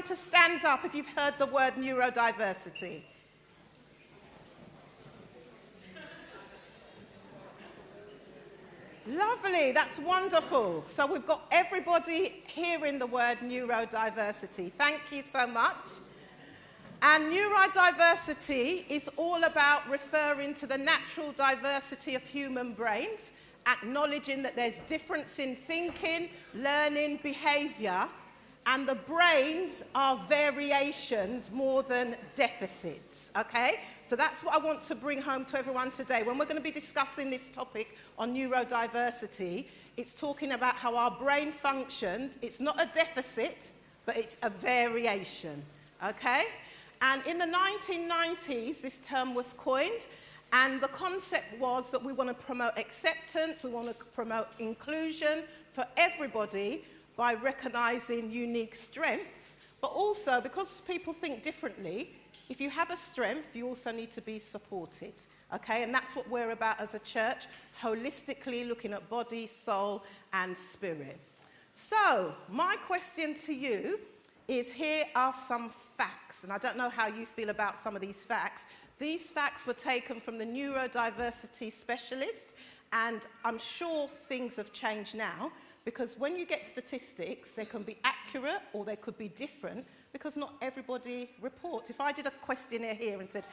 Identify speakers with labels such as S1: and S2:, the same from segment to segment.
S1: To stand up if you've heard the word neurodiversity. Lovely, that's wonderful. So we've got everybody hearing the word neurodiversity. Thank you so much. And neurodiversity is all about referring to the natural diversity of human brains, acknowledging that there's difference in thinking, learning, behavior, and the brains are variations more than deficits, okay? So that's what I want to bring home to everyone today. When we're going to be discussing this topic on neurodiversity, it's talking about how our brain functions. It's not a deficit, but it's a variation, okay? And in the 1990s, this term was coined, and the concept was that we want to promote acceptance, we want to promote inclusion for everybody, by recognizing unique strengths, but also because people think differently, if you have a strength, you also need to be supported, okay? And that's what we're about as a church, holistically looking at body, soul, and spirit. So, my question to you is, here are some facts, and I don't know how you feel about some of these facts. These facts were taken from the neurodiversity specialist, and I'm sure things have changed now, because when you get statistics, they can be accurate or they could be different, because not everybody reports. If I did a questionnaire here and said,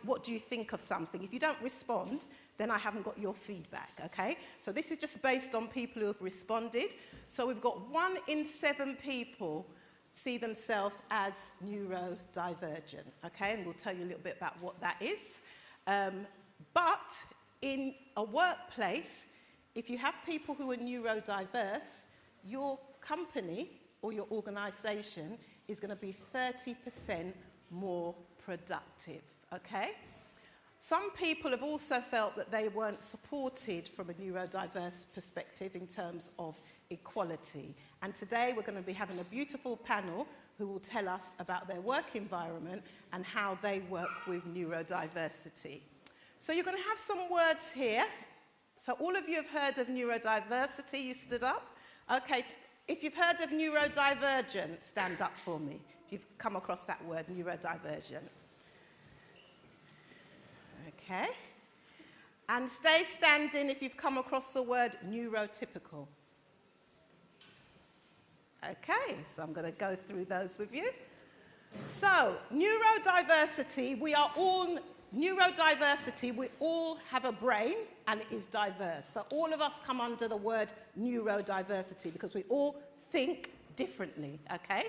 S1: what do you think of something? If you don't respond, then I haven't got your feedback, okay? So this is just based on people who have responded. So we've got 1 in 7 people see themselves as neurodivergent, okay? And we'll tell you a little bit about what that is. But in a workplace, if you have people who are neurodiverse, your company or your organisation is going to be 30% more productive, okay? Some people have also felt that they weren't supported from a neurodiverse perspective in terms of equality. And today we're going to be having a beautiful panel who will tell us about their work environment and how they work with neurodiversity. So you're going to have some words here. So all of you have heard of neurodiversity, you stood up. Okay, if you've heard of neurodivergent, stand up for me. If you've come across that word, neurodivergent. Okay. And stay standing if you've come across the word neurotypical. Okay, so I'm going to go through those with you. So, neurodiversity, we all have a brain and it is diverse. So all of us come under the word neurodiversity because we all think differently, okay?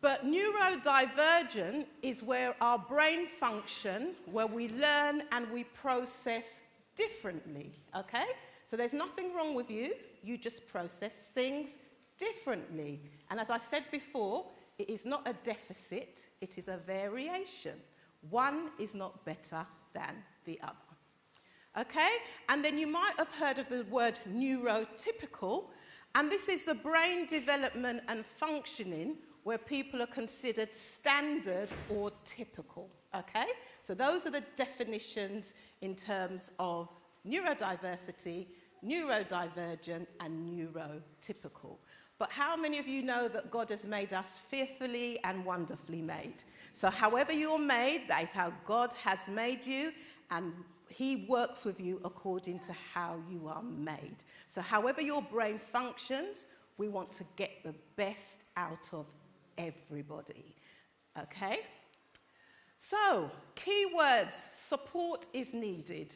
S1: But neurodivergent is where our brain function, where we learn and we process differently, okay? So there's nothing wrong with you, you just process things differently. And as I said before, it is not a deficit, it is a variation. One is not better than the other. Okay? And then you might have heard of the word neurotypical, and this is the brain development and functioning where people are considered standard or typical. Okay? So those are the definitions in terms of neurodiversity, neurodivergent, and neurotypical. But how many of you know that God has made us fearfully and wonderfully made? So however you're made, that is how God has made you, and he works with you according to how you are made. So however your brain functions, we want to get the best out of everybody. Okay? So, keywords, support is needed.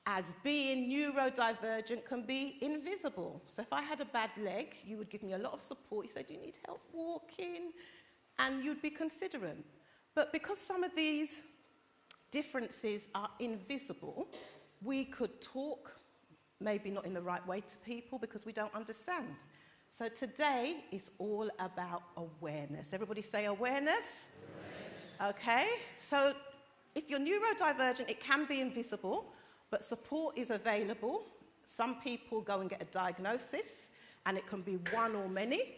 S1: As being neurodivergent can be invisible. So if I had a bad leg, you would give me a lot of support. You said, do you need help walking? And you'd be considerate. But because some of these differences are invisible, we could talk, maybe not in the right way to people because we don't understand. So today is all about awareness. Everybody say awareness. Okay, so if you're neurodivergent, it can be invisible, but support is available. Some people go and get a diagnosis, and it can be one or many.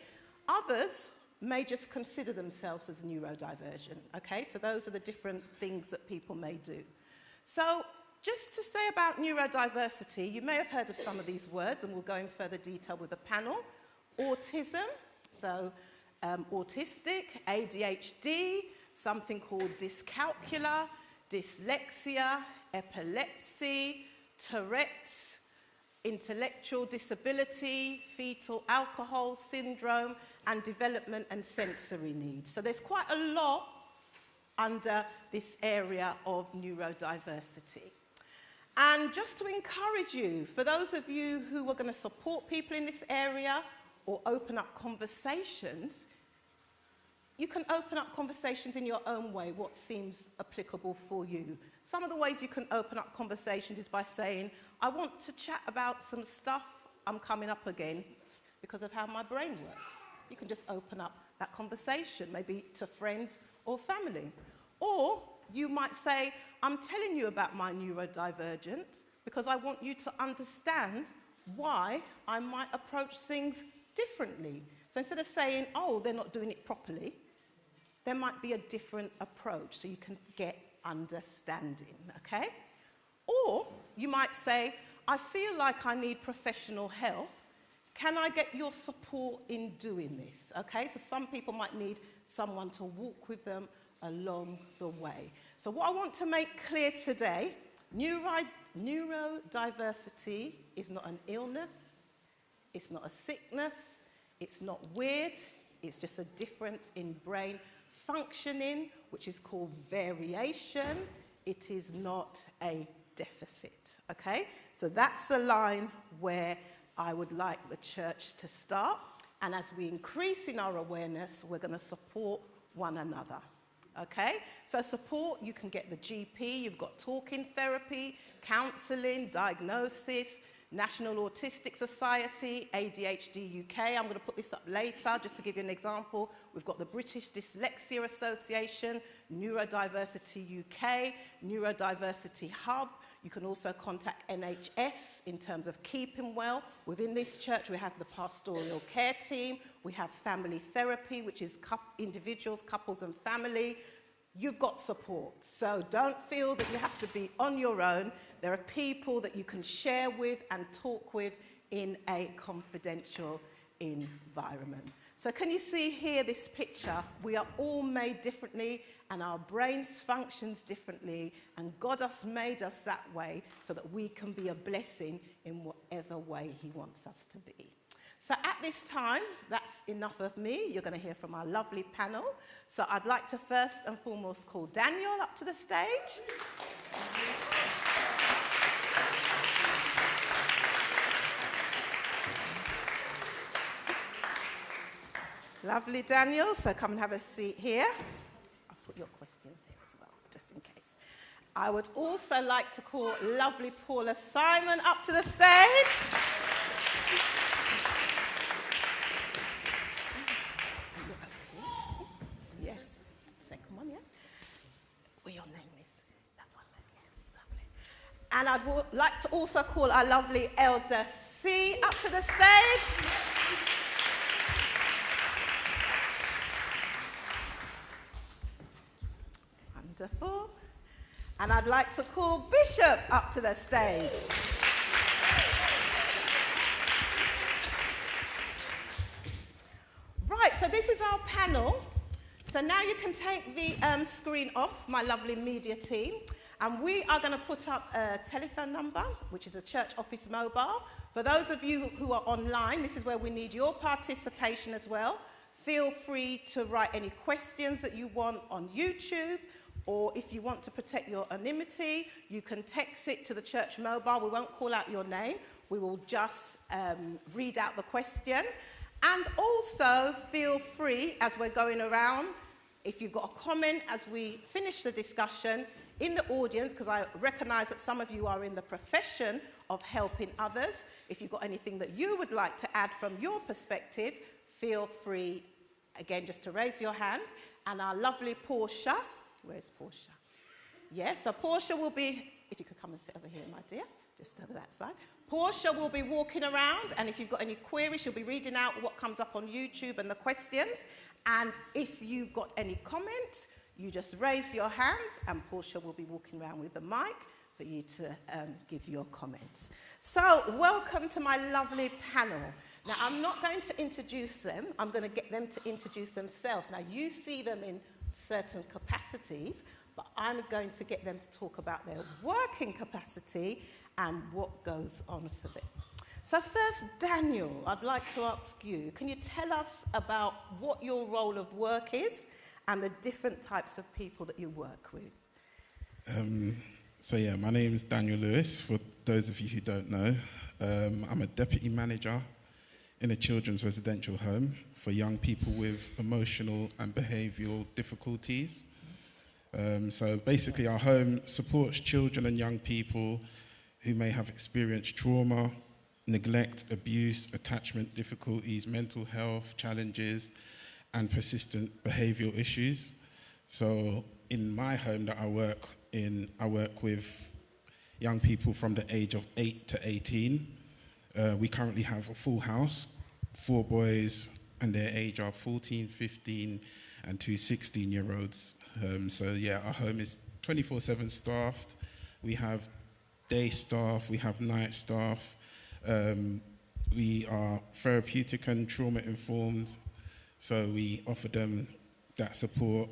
S1: Others may just consider themselves as neurodivergent, okay? So those are the different things that people may do. So just to say about neurodiversity, you may have heard of some of these words, and we'll go in further detail with the panel. Autism, so autistic, ADHD, something called dyscalculia, dyslexia, epilepsy, Tourette's, intellectual disability, fetal alcohol syndrome, and development and sensory needs. So there's quite a lot under this area of neurodiversity. And just to encourage you, for those of you who are going to support people in this area or open up conversations, you can open up conversations in your own way, what seems applicable for you. Some of the ways you can open up conversations is by saying, I want to chat about some stuff I'm coming up against because of how my brain works. You can just open up that conversation, maybe to friends or family. Or you might say, I'm telling you about my neurodivergence because I want you to understand why I might approach things differently. So instead of saying, oh, they're not doing it properly, there might be a different approach so you can get understanding, okay? Or you might say, I feel like I need professional help. Can I get your support in doing this? Okay, so some people might need someone to walk with them along the way. So what I want to make clear today, neurodiversity is not an illness, it's not a sickness, it's not weird, it's just a difference in brain functioning, which is called variation. It is not a deficit, okay? So that's the line where I would like the church to start. And as we increase in our awareness, we're going to support one another, okay? So support, you can get the GP, you've got talking therapy, counselling, diagnosis, National Autistic Society, ADHD UK. I'm going to put this up later just to give you an example. We've got the British Dyslexia Association, Neurodiversity UK, Neurodiversity Hub. You can also contact NHS in terms of keeping well. Within this church, we have the Pastoral Care team. We have family therapy, which is individuals, couples and family. You've got support. So don't feel that you have to be on your own. There are people that you can share with and talk with in a confidential environment. So can you see here this picture? We are all made differently and our brains functions differently, and God has made us that way so that we can be a blessing in whatever way he wants us to be. So at this time, that's enough of me. You're going to hear from our lovely panel. So I'd like to first and foremost call Daniel up to the stage. Lovely, Daniel. So come and have a seat here. I'll put your questions here as well, just in case. I would also like to call lovely Paula Simon up to the stage. Yes. Second one, yeah. Where your name is. That one there. Yeah, lovely. And I'd like to also call our lovely Elder C up to the stage. Wonderful. And I'd like to call Bishop up to the stage. Right, so this is our panel. So now you can take the screen off, my lovely media team, and we are going to put up a telephone number, which is a church office mobile. For those of you who are online, this is where we need your participation as well. Feel free to write any questions that you want on YouTube, or if you want to protect your anonymity, you can text it to the church mobile. We won't call out your name. We will just read out the question. And also feel free, as we're going around, if you've got a comment as we finish the discussion in the audience, because I recognize that some of you are in the profession of helping others. If you've got anything that you would like to add from your perspective, feel free, again, just to raise your hand. And our lovely Portia, where's Portia? Yes, so Portia will be, if you could come and sit over here, my dear, just over that side. Portia will be walking around, and if you've got any queries, she'll be reading out what comes up on YouTube and the questions. And if you've got any comments, you just raise your hands, and Portia will be walking around with the mic for you to give your comments. So welcome to my lovely panel. Now, I'm not going to introduce them. I'm going to get them to introduce themselves. Now, you see them in certain capacities, but I'm going to get them to talk about their working capacity and what goes on for them. So first, Daniel, I'd like to ask you, can you tell us about what your role of work is and the different types of people that you work with?
S2: My name is Daniel Lewis, for those of you who don't know. I'm a deputy manager in a children's residential home for young people with emotional and behavioural difficulties. So basically our home supports children and young people who may have experienced trauma, neglect, abuse, attachment difficulties, mental health challenges, and persistent behavioural issues. So in my home that I work in, I work with young people from the age of 8 to 18. We currently have a full house, 4 boys, and their age are 14, 15, and 2 16-year-olds. Our home is 24/7 staffed. We have day staff, we have night staff. We are therapeutic and trauma informed, so we offer them that support.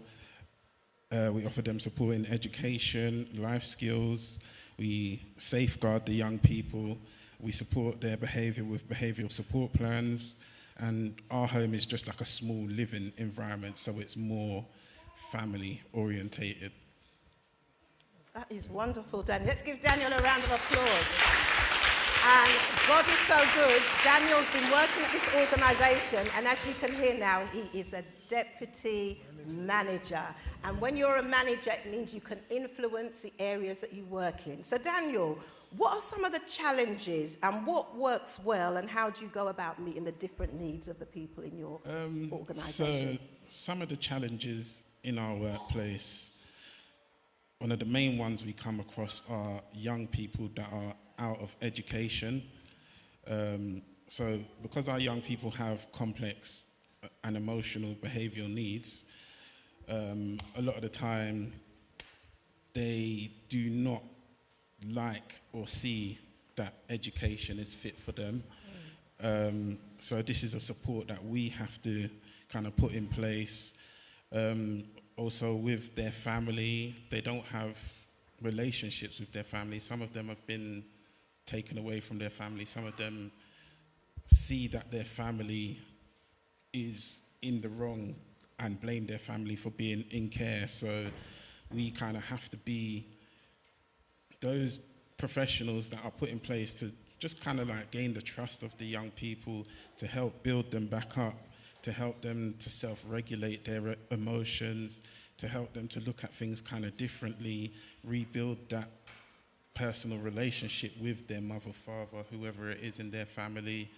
S2: We offer them support in education, life skills. We safeguard the young people. We support their behaviour with behavioural support plans. And our home is just like a small living environment, so it's more family orientated.
S1: That is wonderful, Daniel. Let's give Daniel a round of applause. And God is so good. Daniel's been working at this organisation, and as you can hear now, he is a deputy manager. And when you're a manager, it means you can influence the areas that you work in. So Daniel, what are some of the challenges and what works well, and how do you go about meeting the different needs of the people in your organisation?
S2: So some of the challenges in our workplace, one of the main ones we come across are young people that are out of education. So because our young people have complex and emotional behavioural needs, a lot of the time they do not like or see that education is fit for them. So this is a support that we have to kind of put in place. Also with their family, they don't have relationships with their family. Some of them have been taken away from their family. Some of them see that their family is in the wrong and blame their family for being in care. So we kind of have to be those professionals that are put in place to just kind of like gain the trust of the young people, to help build them back up, to help them to self-regulate their emotions, to help them to look at things kind of differently, rebuild that personal relationship with their mother, father, whoever it is in their family,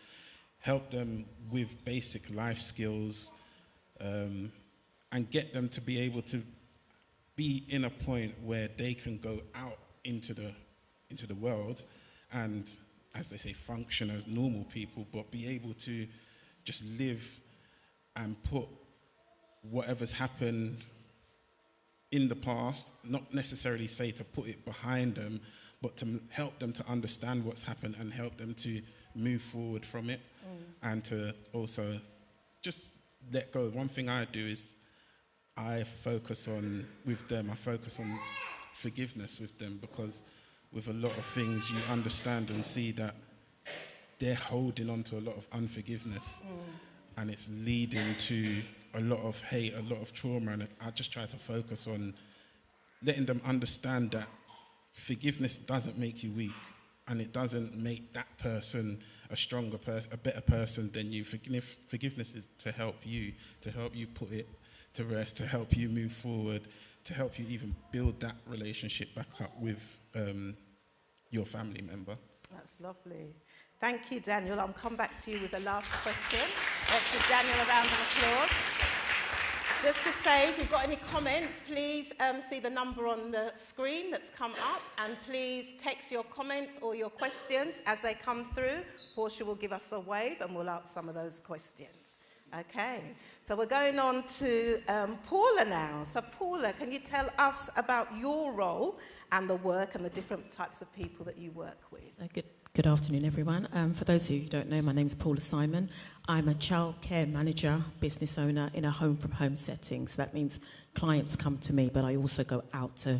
S2: help them with basic life skills, and get them to be able to be in a point where they can go out into the world and, as they say, function as normal people, but be able to just live and put whatever's happened in the past, not necessarily say to put it behind them, but to help them to understand what's happened and help them to move forward from it, and to also just let go. One thing I do is I focus on forgiveness with them, because with a lot of things you understand and see that they're holding on to a lot of unforgiveness, and it's leading to a lot of hate, a lot of trauma, and I just try to focus on letting them understand that forgiveness doesn't make you weak, and it doesn't make that person a stronger person, a better person than you. Forgiveness is to help you put it to rest, to help you move forward, to help you even build that relationship back up with your family member.
S1: That's lovely. Thank you, Daniel. I'll come back to you with the last question. Let's give Daniel a round of applause. Just to say, if you've got any comments, please see the number on the screen that's come up, and please text your comments or your questions as they come through. Portia will give us a wave and we'll answer some of those questions. Okay, so we're going on to Paula now. So Paula, can you tell us about your role and the work and the different types of people that you work with?
S3: Good Good afternoon, everyone. For those of you who don't know, my name's Paula Simon. I'm a childcare manager, business owner in a home-from-home setting. So that means clients come to me, but I also go out to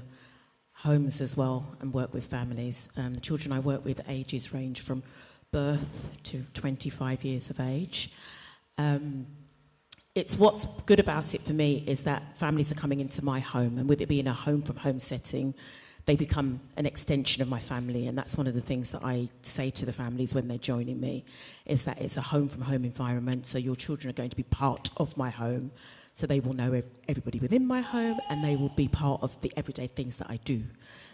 S3: homes as well and work with families. The children I work with, ages range from birth to 25 years of age. What's good about it for me is that families are coming into my home, and with it being a home-from-home setting, they become an extension of my family, and that's one of the things that I say to the families when they're joining me, is that it's a home-from-home environment, so your children are going to be part of my home, so they will know everybody within my home, and they will be part of the everyday things that I do.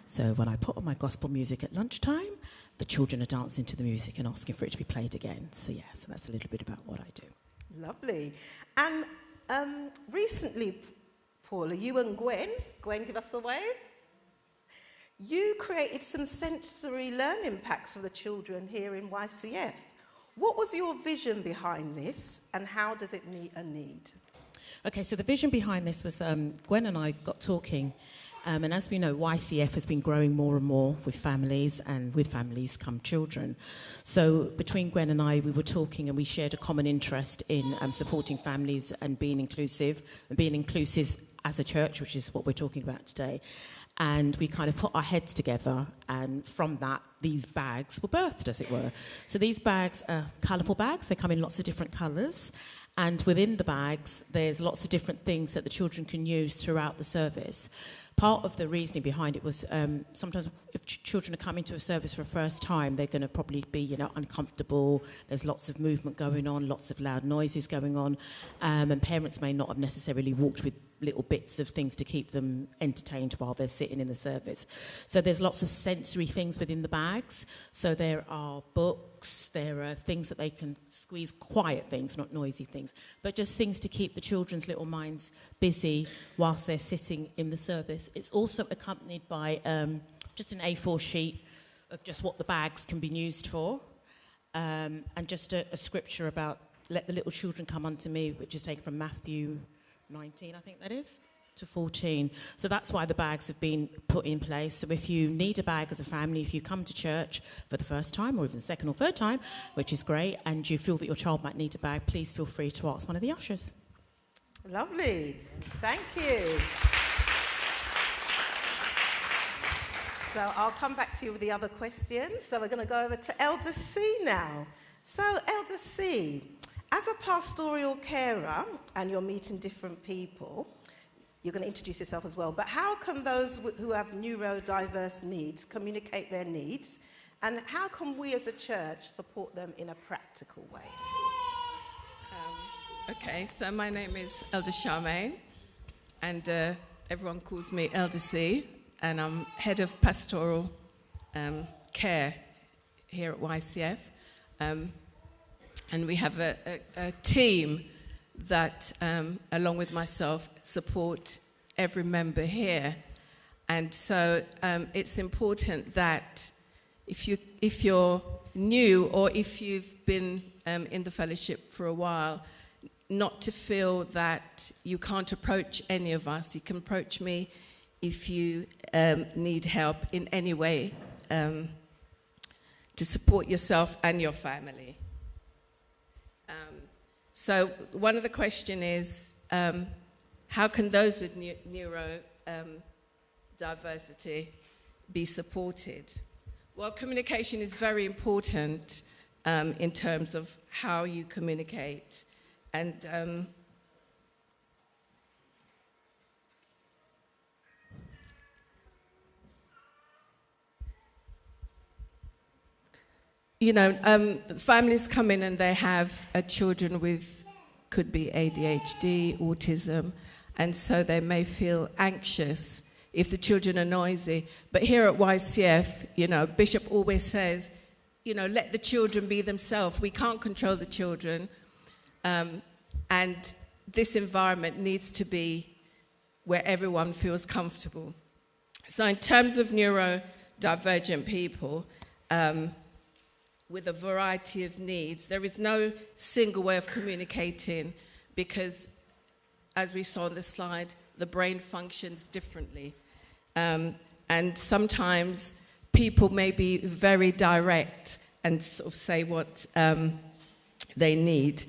S3: So when I put on my gospel music at lunchtime, the children are dancing to the music and asking for it to be played again. So that's a little bit about what I do.
S1: Lovely. And recently, Paula, you and Gwen, give us a wave. You created some sensory learning packs for the children here in YCF. What was your vision behind this, and how does it meet a need?
S3: Okay, so the vision behind this was Gwen and I got talking, and as we know, YCF has been growing more and more with families, and with families come children. So between Gwen and I, we were talking, and we shared a common interest in supporting families and being inclusive as a church, which is what we're talking about today. And we kind of put our heads together, and from that, these bags were birthed, as it were. So these bags are colourful bags. They come in lots of different colours. And within the bags, there's lots of different things that the children can use throughout the service. Part of the reasoning behind it was sometimes if children are coming to a service for the first time, they're going to probably be, uncomfortable. There's lots of movement going on, lots of loud noises going on, and parents may not have necessarily walked with little bits of things to keep them entertained while they're sitting in the service. So there's lots of sensory things within the bags. So there are books, there are things that they can squeeze, quiet things, not noisy things, but just things to keep the children's little minds busy whilst they're sitting in the service. It's also accompanied by just an A4 sheet of just what the bags can be used for, and just a scripture about let the little children come unto me, which is taken from Matthew 19, I think that is, to 14. So that's why the bags have been put in place. So if you need a bag as a family, if you come to church for the first time or even the second or third time, which is great, and you feel that your child might need a bag, please feel free to ask one of the ushers.
S1: Lovely. Thank you. So I'll come back to you with the other questions. So we're going to go over to Elder C now. So Elder C, as a pastoral carer, and you're meeting different people, you're going to introduce yourself as well, but how can those who have neurodiverse needs communicate their needs, and how can we as a church support them in a practical way?
S4: Okay, so my name is Elder Charmaine, and everyone calls me Elder C, and I'm head of Pastoral Care here at YCF. And we have a team that, along with myself, support every member here. And so it's important that if you're new or if you've been in the fellowship for a while, not to feel that you can't approach any of us. You can approach me if you need help in any way to support yourself and your family. So one of the questions is, how can those with neurodiversity be supported? Well, communication is very important in terms of how you communicate. And families come in and they have children with, could be ADHD, autism, and so they may feel anxious if the children are noisy. But here at YCF, Bishop always says, let the children be themselves. We can't control the children. And this environment needs to be where everyone feels comfortable. So in terms of neurodivergent people, with a variety of needs, there is no single way of communicating because, as we saw on the slide, the brain functions differently. And sometimes people may be very direct and sort of say what they need.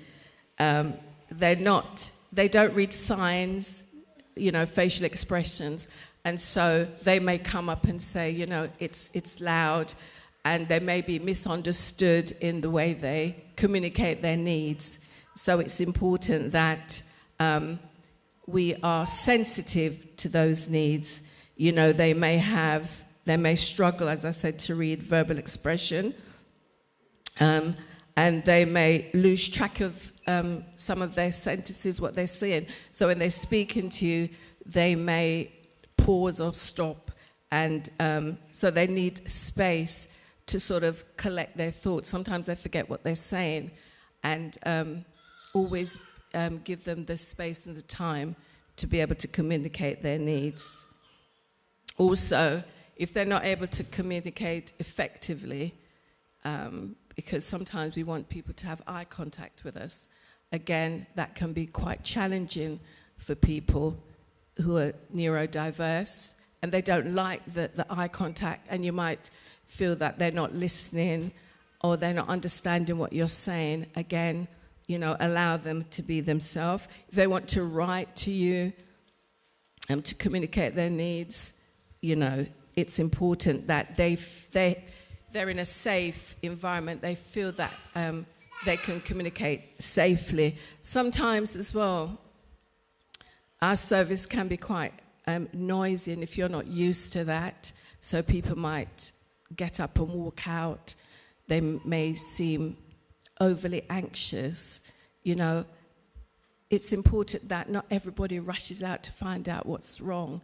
S4: They don't read signs, facial expressions, and so they may come up and say, it's loud, and they may be misunderstood in the way they communicate their needs. So it's important that we are sensitive to those needs. They may struggle, as I said, to read verbal expression, and they may lose track of some of their sentences, what they're saying. So when they're speaking to you, they may pause or stop, and so they need space to sort of collect their thoughts. Sometimes they forget what they're saying, and always give them the space and the time to be able to communicate their needs. Also, if they're not able to communicate effectively, because sometimes we want people to have eye contact with us, again, that can be quite challenging for people who are neurodiverse, and they don't like the eye contact, and you might feel that they're not listening or they're not understanding what you're saying. Again, allow them to be themselves. If they want to write to you to communicate their needs, it's important that they're in a safe environment. They feel that they can communicate safely. Sometimes as well, our service can be quite noisy, and if you're not used to that, so people might get up and walk out. They may seem overly anxious. It's important that not everybody rushes out to find out what's wrong.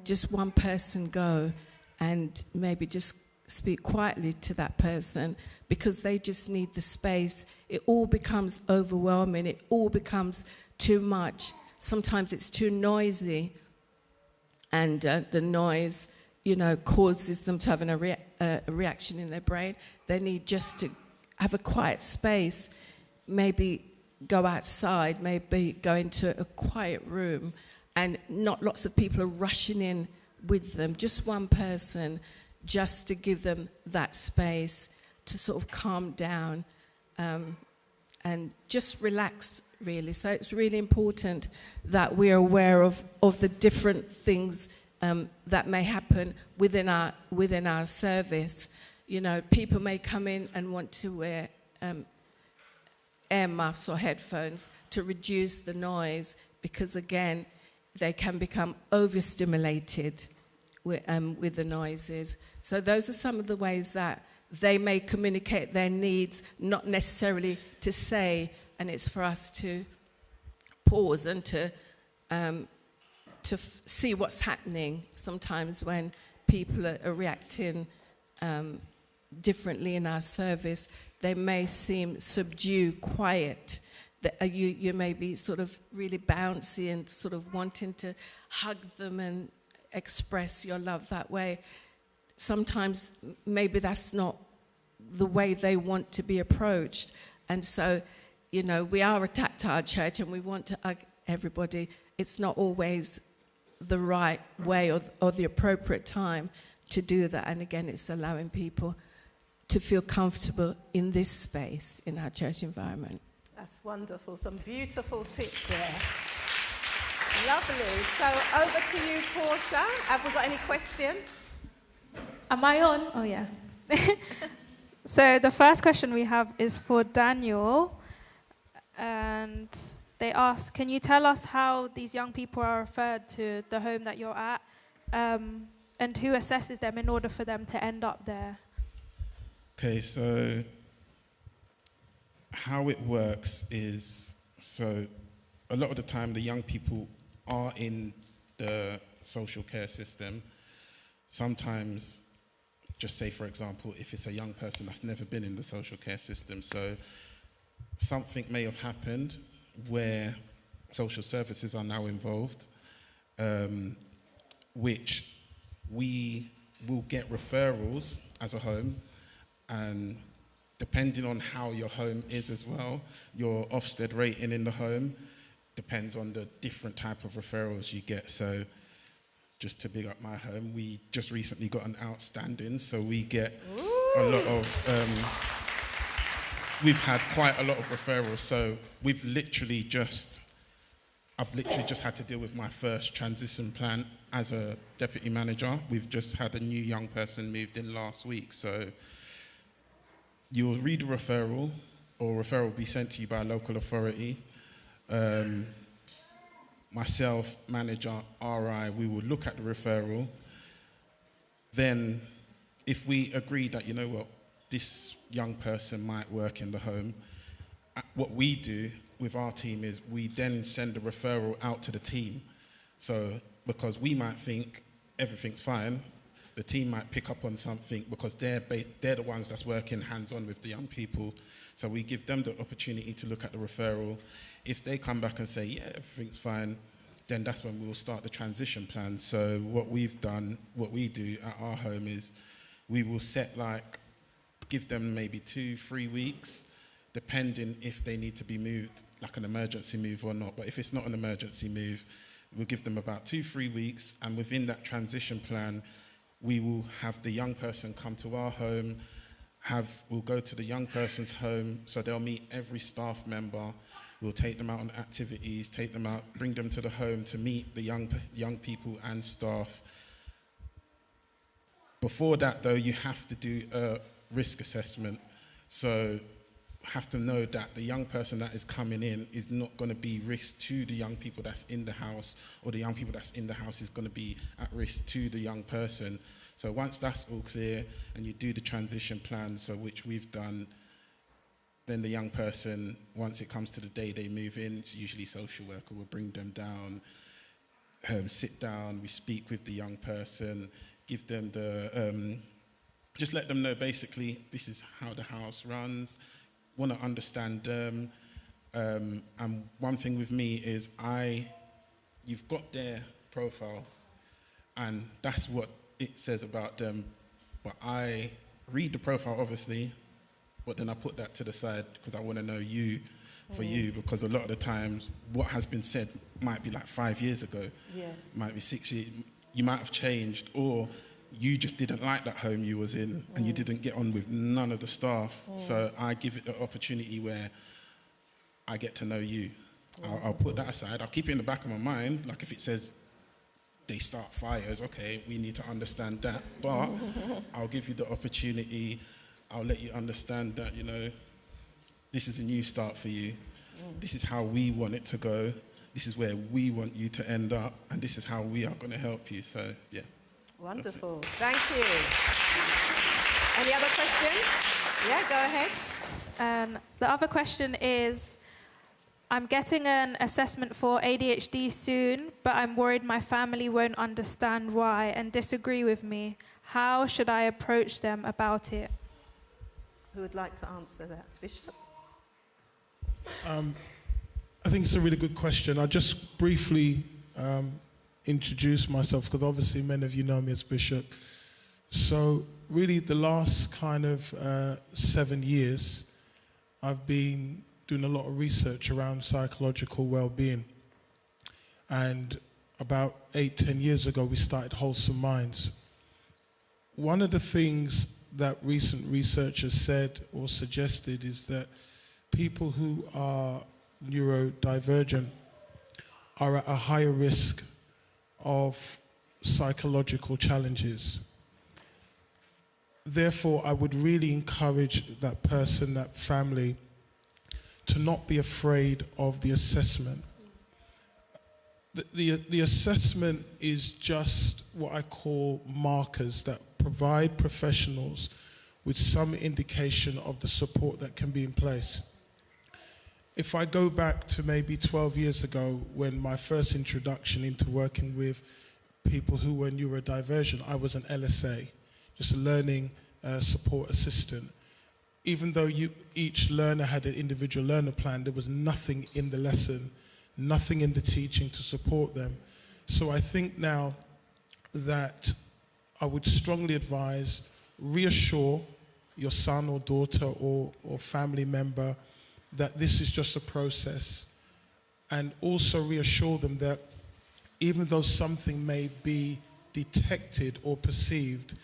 S4: Just one person go and maybe just speak quietly to that person, because they just need the space. It all becomes overwhelming. It all becomes too much. Sometimes it's too noisy, and the noise, causes them to have a reaction in their brain. They need just to have a quiet space, maybe go outside, maybe go into a quiet room, and not lots of people are rushing in with them. Just one person, just to give them that space to sort of calm down and just relax, really. So it's really important that we're aware of the different things that may happen within our service. People may come in and want to wear ear muffs or headphones to reduce the noise, because again, they can become overstimulated with the noises. So those are some of the ways that they may communicate their needs, not necessarily to say, and it's for us to pause and to see what's happening. Sometimes when people are reacting differently in our service, they may seem subdued, quiet. You may be sort of really bouncy and sort of wanting to hug them and express your love that way. Sometimes maybe that's not the way they want to be approached. And so, we are a tactile church and we want to hug everybody. It's not always the right way or the appropriate time to do that. And again, it's allowing people to feel comfortable in this space, in our church environment.
S1: That's wonderful. Some beautiful tips there. Lovely. So over to you, Portia. Have we got any questions?
S5: Am I on? Oh, yeah. So the first question we have is for Daniel. And they ask, can you tell us how these young people are referred to the home that you're at? And who assesses them in order for them to end up there?
S2: Okay, so how it works is, so a lot of the time the young people are in the social care system. Sometimes, just say for example, if it's a young person that's never been in the social care system, so something may have happened where social services are now involved, which we will get referrals as a home, and depending on how your home is as well, your Ofsted rating in the home depends on the different type of referrals you get. So just to big up my home, we just recently got an outstanding, so we get a lot of we've had quite a lot of referrals. So I've literally just had to deal with my first transition plan as a deputy manager. We've just had a new young person moved in last week. So you'll read a referral, or a referral will be sent to you by a local authority. Myself, manager, RI, we will look at the referral. Then if we agree that, you know what, this young person might work in the home, what we do with our team is we then send a referral out to the team. So because we might think everything's fine, the team might pick up on something because they're the ones that's working hands-on with the young people. So we give them the opportunity to look at the referral. If they come back and say, yeah, everything's fine, then that's when we'll start the transition plan. So what we do at our home is we will give them maybe 2-3 weeks, depending if they need to be moved, like an emergency move or not. But if it's not an emergency move, we'll give them about 2-3 weeks, and within that transition plan, we will have the young person come to our home, we'll go to the young person's home, so they'll meet every staff member. We'll take them out on activities, take them out, bring them to the home to meet the young people and staff. Before that, though, you have to do a risk assessment. So have to know that the young person that is coming in is not going to be risk to the young people that's in the house, or the young people that's in the house is going to be at risk to the young person. So once that's all clear and you do the transition plan, so which we've done, then the young person, once it comes to the day they move in, it's usually social worker will bring them down, sit down, we speak with the young person, give them just let them know basically this is how the house runs, want to understand them. And one thing with me is you've got their profile and that's what it says about them, but I read the profile obviously, but then I put that to the side because I want to know you for you, because a lot of the times what has been said might be like 5 years ago, might be 6 years, you might have changed, or you just didn't like that home you was in and you didn't get on with none of the staff. So I give it the opportunity where I get to know you. I'll put that aside. I'll keep it in the back of my mind. Like if it says they start fires, okay, we need to understand that. But I'll give you the opportunity. I'll let you understand that, you know, this is a new start for you. This is how we want it to go. This is where we want you to end up. And this is how we are going to help you. So, yeah.
S1: Wonderful. Thank you. Any other questions? Yeah, go ahead.
S5: The other question is, I'm getting an assessment for ADHD soon, but I'm worried my family won't understand why and disagree with me. How should I approach them about it?
S1: Who would like to answer that? Bishop?
S6: I think it's a really good question. I'll just briefly introduce myself, because obviously many of you know me as Bishop. So really the last kind of 7 years, I've been doing a lot of research around psychological well-being. And about 8-10 years ago, we started Wholesome Minds. One of the things that recent research has said or suggested is that people who are neurodivergent are at a higher risk of psychological challenges. Therefore, I would really encourage that person, that family, to not be afraid of the assessment. The assessment is just what I call markers that provide professionals with some indication of the support that can be in place. If I go back to maybe 12 years ago, when my first introduction into working with people who were neurodivergent, I was an LSA, just a learning support assistant. Even though each learner had an individual learner plan, there was nothing in the lesson, nothing in the teaching to support them. So I think now that I would strongly advise, reassure your son or daughter or family member that this is just a process, and also reassure them that even though something may be detected or perceived,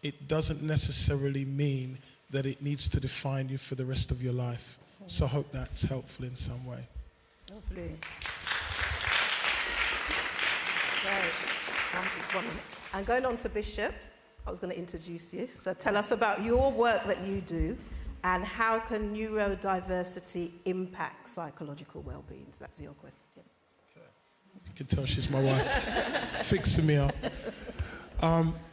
S6: it doesn't necessarily mean that it needs to define you for the rest of your life. So I hope that's helpful in some way.
S1: Lovely. Great. And going on to Bishop, I was going to introduce you. So tell us about your work that you do and how can neurodiversity impact psychological well-being? So that's your question.
S6: You can tell she's my wife, fixing me up.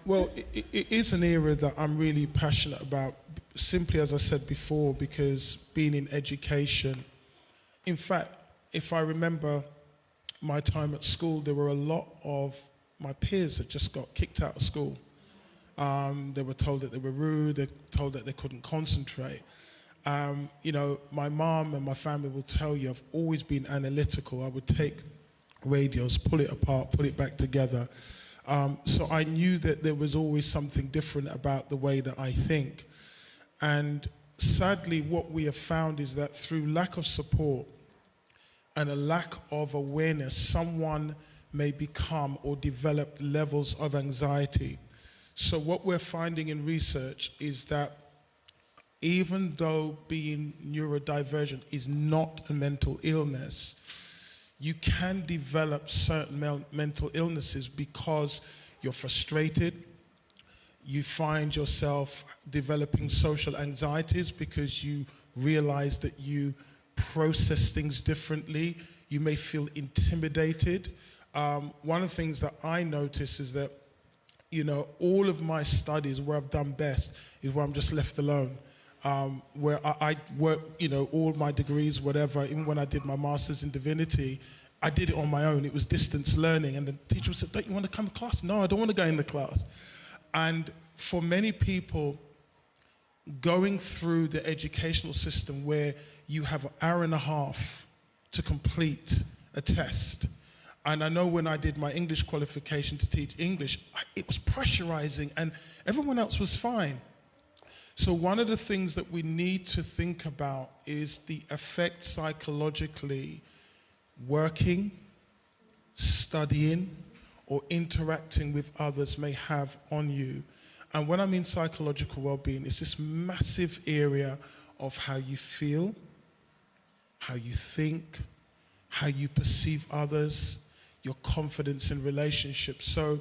S6: Well, it is an area that I'm really passionate about, simply as I said before, because being in education, in fact, if I remember my time at school, there were a lot of my peers that just got kicked out of school. They were told that they were rude, they were told that they couldn't concentrate. You know, my mom and my family will tell you I've always been analytical. I would take radios, pull it apart, put it back together. So I knew that there was always something different about the way that I think. And sadly, what we have found is that through lack of support and a lack of awareness, someone may become or develop levels of anxiety. So what we're finding in research is that even though being neurodivergent is not a mental illness, you can develop certain mental illnesses because you're frustrated. You find yourself developing social anxieties because you realize that you process things differently. You may feel intimidated. One of the things that I notice is that, you know, all of my studies where I've done best is where I'm just left alone. Where I work, you know, all my degrees, whatever, even when I did my master's in divinity, I did it on my own. It was distance learning. And the teacher said, don't you want to come to class? No, I don't want to go in the class. And for many people, going through the educational system where you have an hour and a half to complete a test. And I know when I did my English qualification to teach English, it was pressurizing and everyone else was fine. So one of the things that we need to think about is the effect psychologically working, studying, or interacting with others may have on you. And when I mean psychological well-being, it's this massive area of how you feel, how you think, how you perceive others, your confidence in relationships. So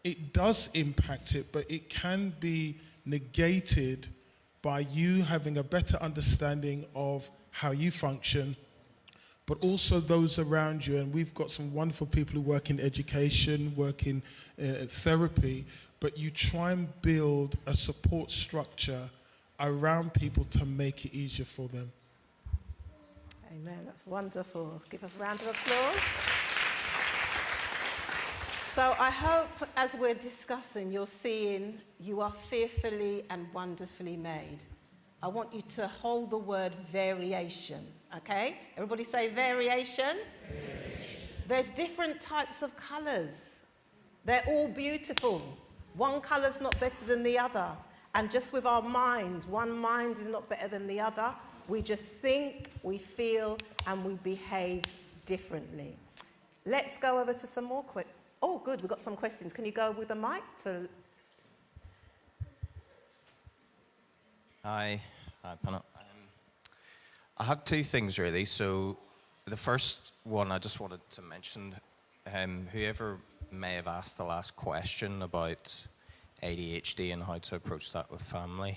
S6: it does impact it, but it can be negated by you having a better understanding of how you function, but also those around you. And we've got some wonderful people who work in education, work in therapy, but you try and build a support structure around people to make it easier for them.
S1: Amen. That's wonderful. Give us a round of applause. So I hope as we're discussing, you're seeing you are fearfully and wonderfully made. I want you to hold the word variation, okay? Everybody say variation. Variation. There's different types of colours. They're all beautiful. One colour's not better than the other. And just with our mind, one mind is not better than the other. We just think, we feel, and we behave differently. Let's go over to some more questions. Oh, good, we've got some questions. Can you go with a mic to...
S7: Hi, Panna. I have two things really. So the first one I just wanted to mention, whoever may have asked the last question about ADHD and how to approach that with family.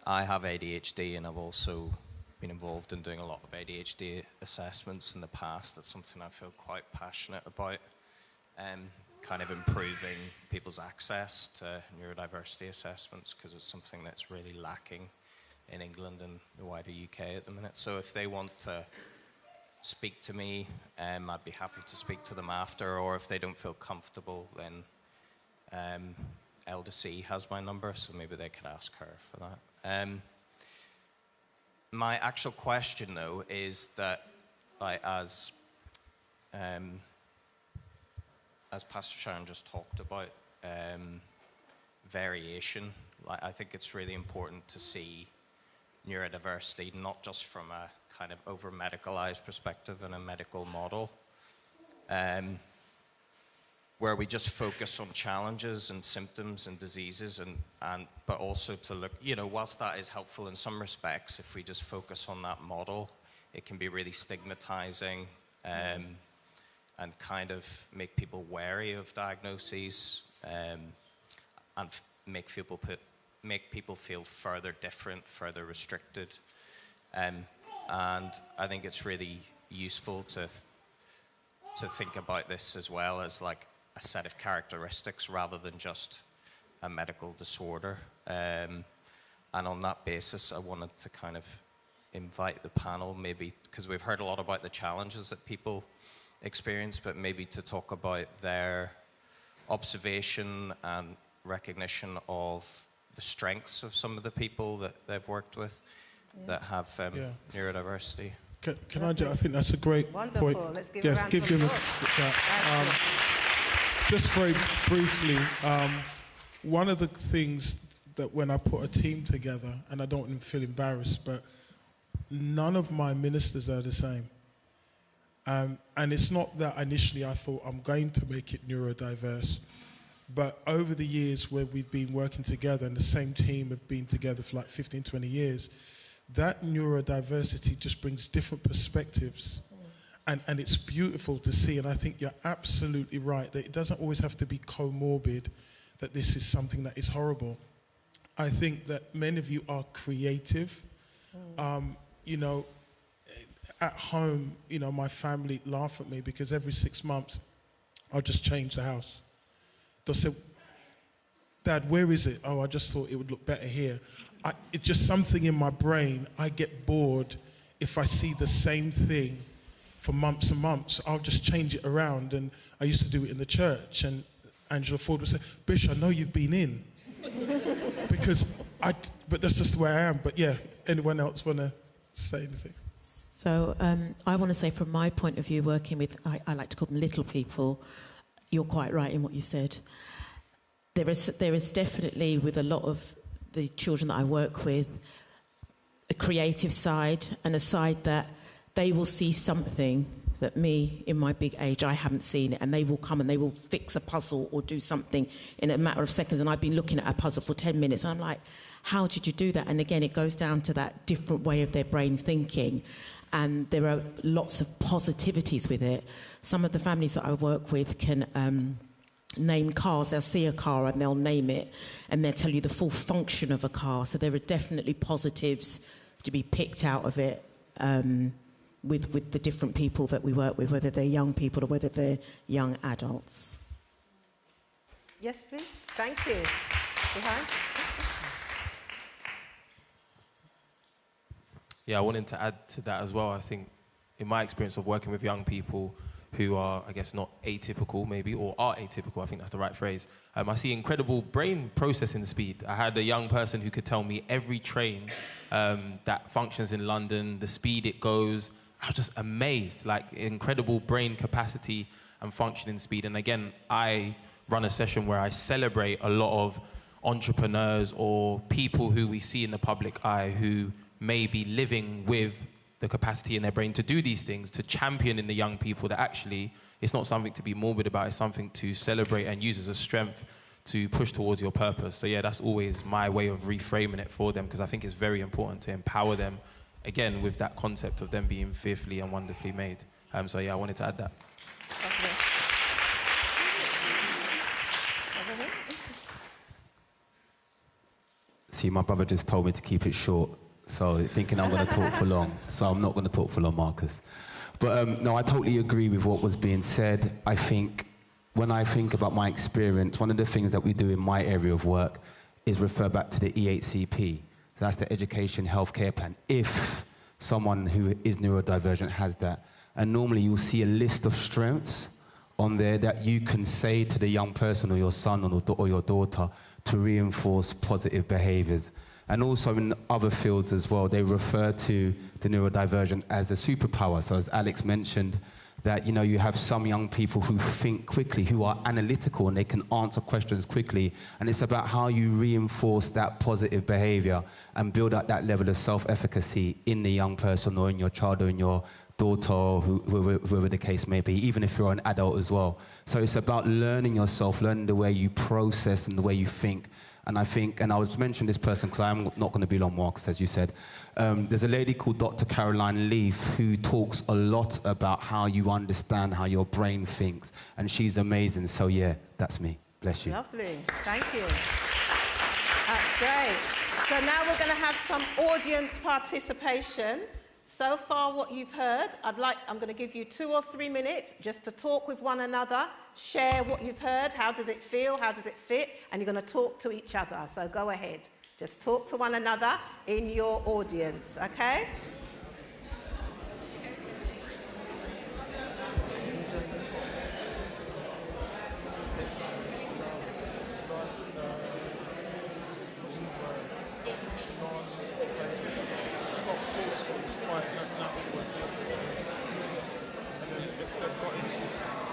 S7: I have ADHD and I've also been involved in doing a lot of ADHD assessments in the past. That's something I feel quite passionate about. Kind of improving people's access to neurodiversity assessments because it's something that's really lacking in England and the wider UK at the minute. So if they want to speak to me, I'd be happy to speak to them after, or if they don't feel comfortable, then Elder C has my number, so maybe they could ask her for that. My actual question, though, is that as Pastor Sharon just talked about, variation, I think it's really important to see neurodiversity not just from a kind of over-medicalized perspective and a medical model, where where we just focus on challenges and symptoms and diseases, but also to look, whilst that is helpful in some respects, if we just focus on that model, it can be really stigmatizing and kind of make people wary of diagnoses and make people feel further different, further restricted. And I think it's really useful to think about this as well as like a set of characteristics rather than just a medical disorder. And on that basis, I wanted to kind of invite the panel, maybe, because we've heard a lot about the challenges that people experience, but maybe to talk about their observation and recognition of the strengths of some of the people that they've worked with that have neurodiversity.
S6: Can I just, I think that's a great
S1: Wonderful.
S6: point.
S1: Let's give a round of applause.
S6: Just very briefly, one of the things that when I put a team together, and I don't want them to feel embarrassed, but none of my ministers are the same. And it's not that initially I thought I'm going to make it neurodiverse, but over the years where we've been working together and the same team have been together for like 15, 20 years, that neurodiversity just brings different perspectives. And it's beautiful to see, and I think you're absolutely right, that it doesn't always have to be comorbid, that this is something that is horrible. I think that many of you are creative. At home, my family laugh at me because every 6 months, I'll just change the house. They'll say, Dad, where is it? Oh, I just thought it would look better here. It's just something in my brain. I get bored if I see the same thing for months and months. I'll just change it around. And I used to do it in the church. And Angela Ford would say, Bish, I know you've been in. But that's just the way I am. But yeah, anyone else want to say anything?
S3: So I want to say from my point of view, working with, I like to call them little people, you're quite right in what you said. There is definitely, with a lot of the children that I work with, a creative side and a side that they will see something that me, in my big age, I haven't seen it, and they will come and they will fix a puzzle or do something in a matter of seconds, and I've been looking at a puzzle for 10 minutes, and I'm like, how did you do that? And again, it goes down to that different way of their brain thinking, and there are lots of positivities with it. Some of the families that I work with can name cars. They'll see a car and they'll name it, and they'll tell you the full function of a car. So there are definitely positives to be picked out of it with the different people that we work with, whether they're young people or whether they're young adults.
S1: Yes, please. Thank you. Behind.
S8: Yeah, I wanted to add to that as well. I think in my experience of working with young people who are, I guess, not atypical maybe, or are atypical, I think that's the right phrase, I see incredible brain processing speed. I had a young person who could tell me every train that functions in London, the speed it goes. I was just amazed, like incredible brain capacity and functioning speed. And again, I run a session where I celebrate a lot of entrepreneurs or people who we see in the public eye who may be living with the capacity in their brain to do these things, to champion in the young people that actually it's not something to be morbid about, it's something to celebrate and use as a strength to push towards your purpose. So yeah, that's always my way of reframing it for them, because I think it's very important to empower them, again, with that concept of them being fearfully and wonderfully made. So yeah, I wanted to add that.
S9: See, my brother just told me to keep it short. So thinking I'm going to talk for long. So I'm not going to talk for long, Marcus. But no, I totally agree with what was being said. I think when I think about my experience, one of the things that we do in my area of work is refer back to the EHCP. So that's the Education Healthcare Plan. If someone who is neurodivergent has that. And normally you'll see a list of strengths on there that you can say to the young person or your son or your daughter to reinforce positive behaviors. And also in other fields as well, they refer to the neurodivergent as a superpower. So as Alex mentioned, that you have some young people who think quickly, who are analytical, and they can answer questions quickly. And it's about how you reinforce that positive behavior and build up that level of self-efficacy in the young person or in your child or in your daughter or whoever the case may be, even if you're an adult as well. So it's about learning yourself, learning the way you process and the way you think. And I think, and I was mentioning this person because I'm not going to be long, Marcus, as you said. There's a lady called Dr. Caroline Leaf who talks a lot about how you understand how your brain thinks. And she's amazing. So yeah, that's me. Bless you.
S1: Lovely. Thank you. That's great. So now we're going to have some audience participation. So far, what you've heard, I'm going to give you 2 or 3 minutes just to talk with one another, share what you've heard, how does it feel, how does it fit, and you're going to talk to each other. So go ahead. Just talk to one another in your audience, okay?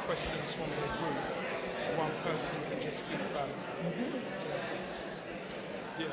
S6: Questions from the group, one person can just speak back. Yeah.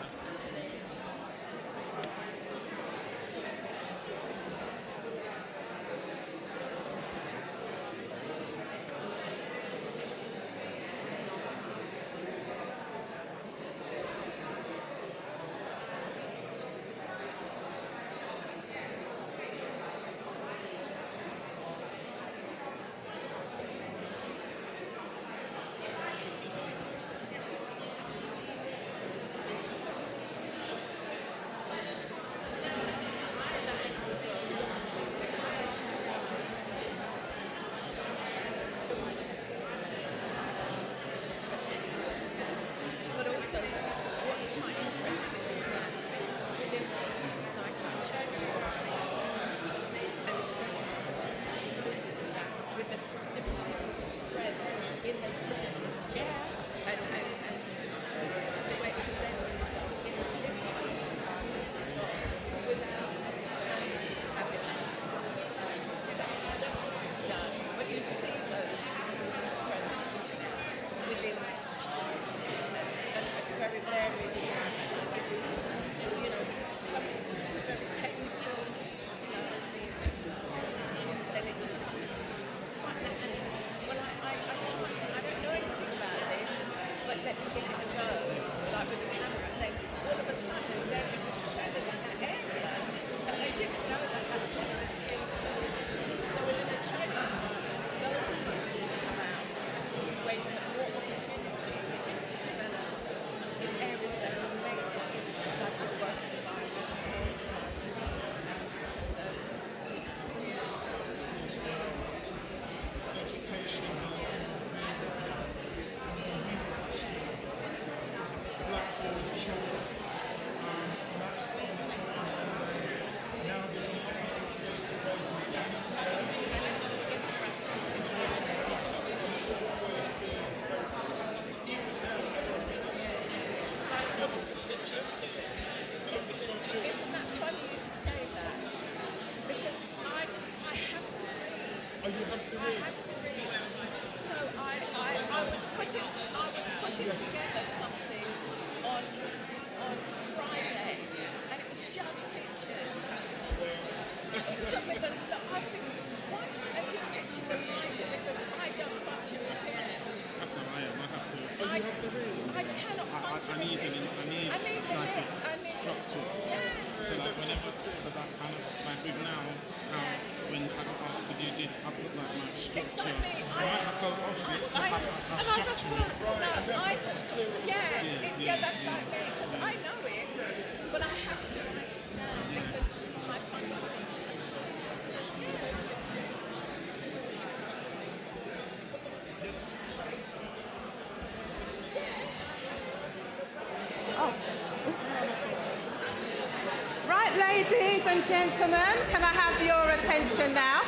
S1: Ladies and gentlemen, can I have your attention now?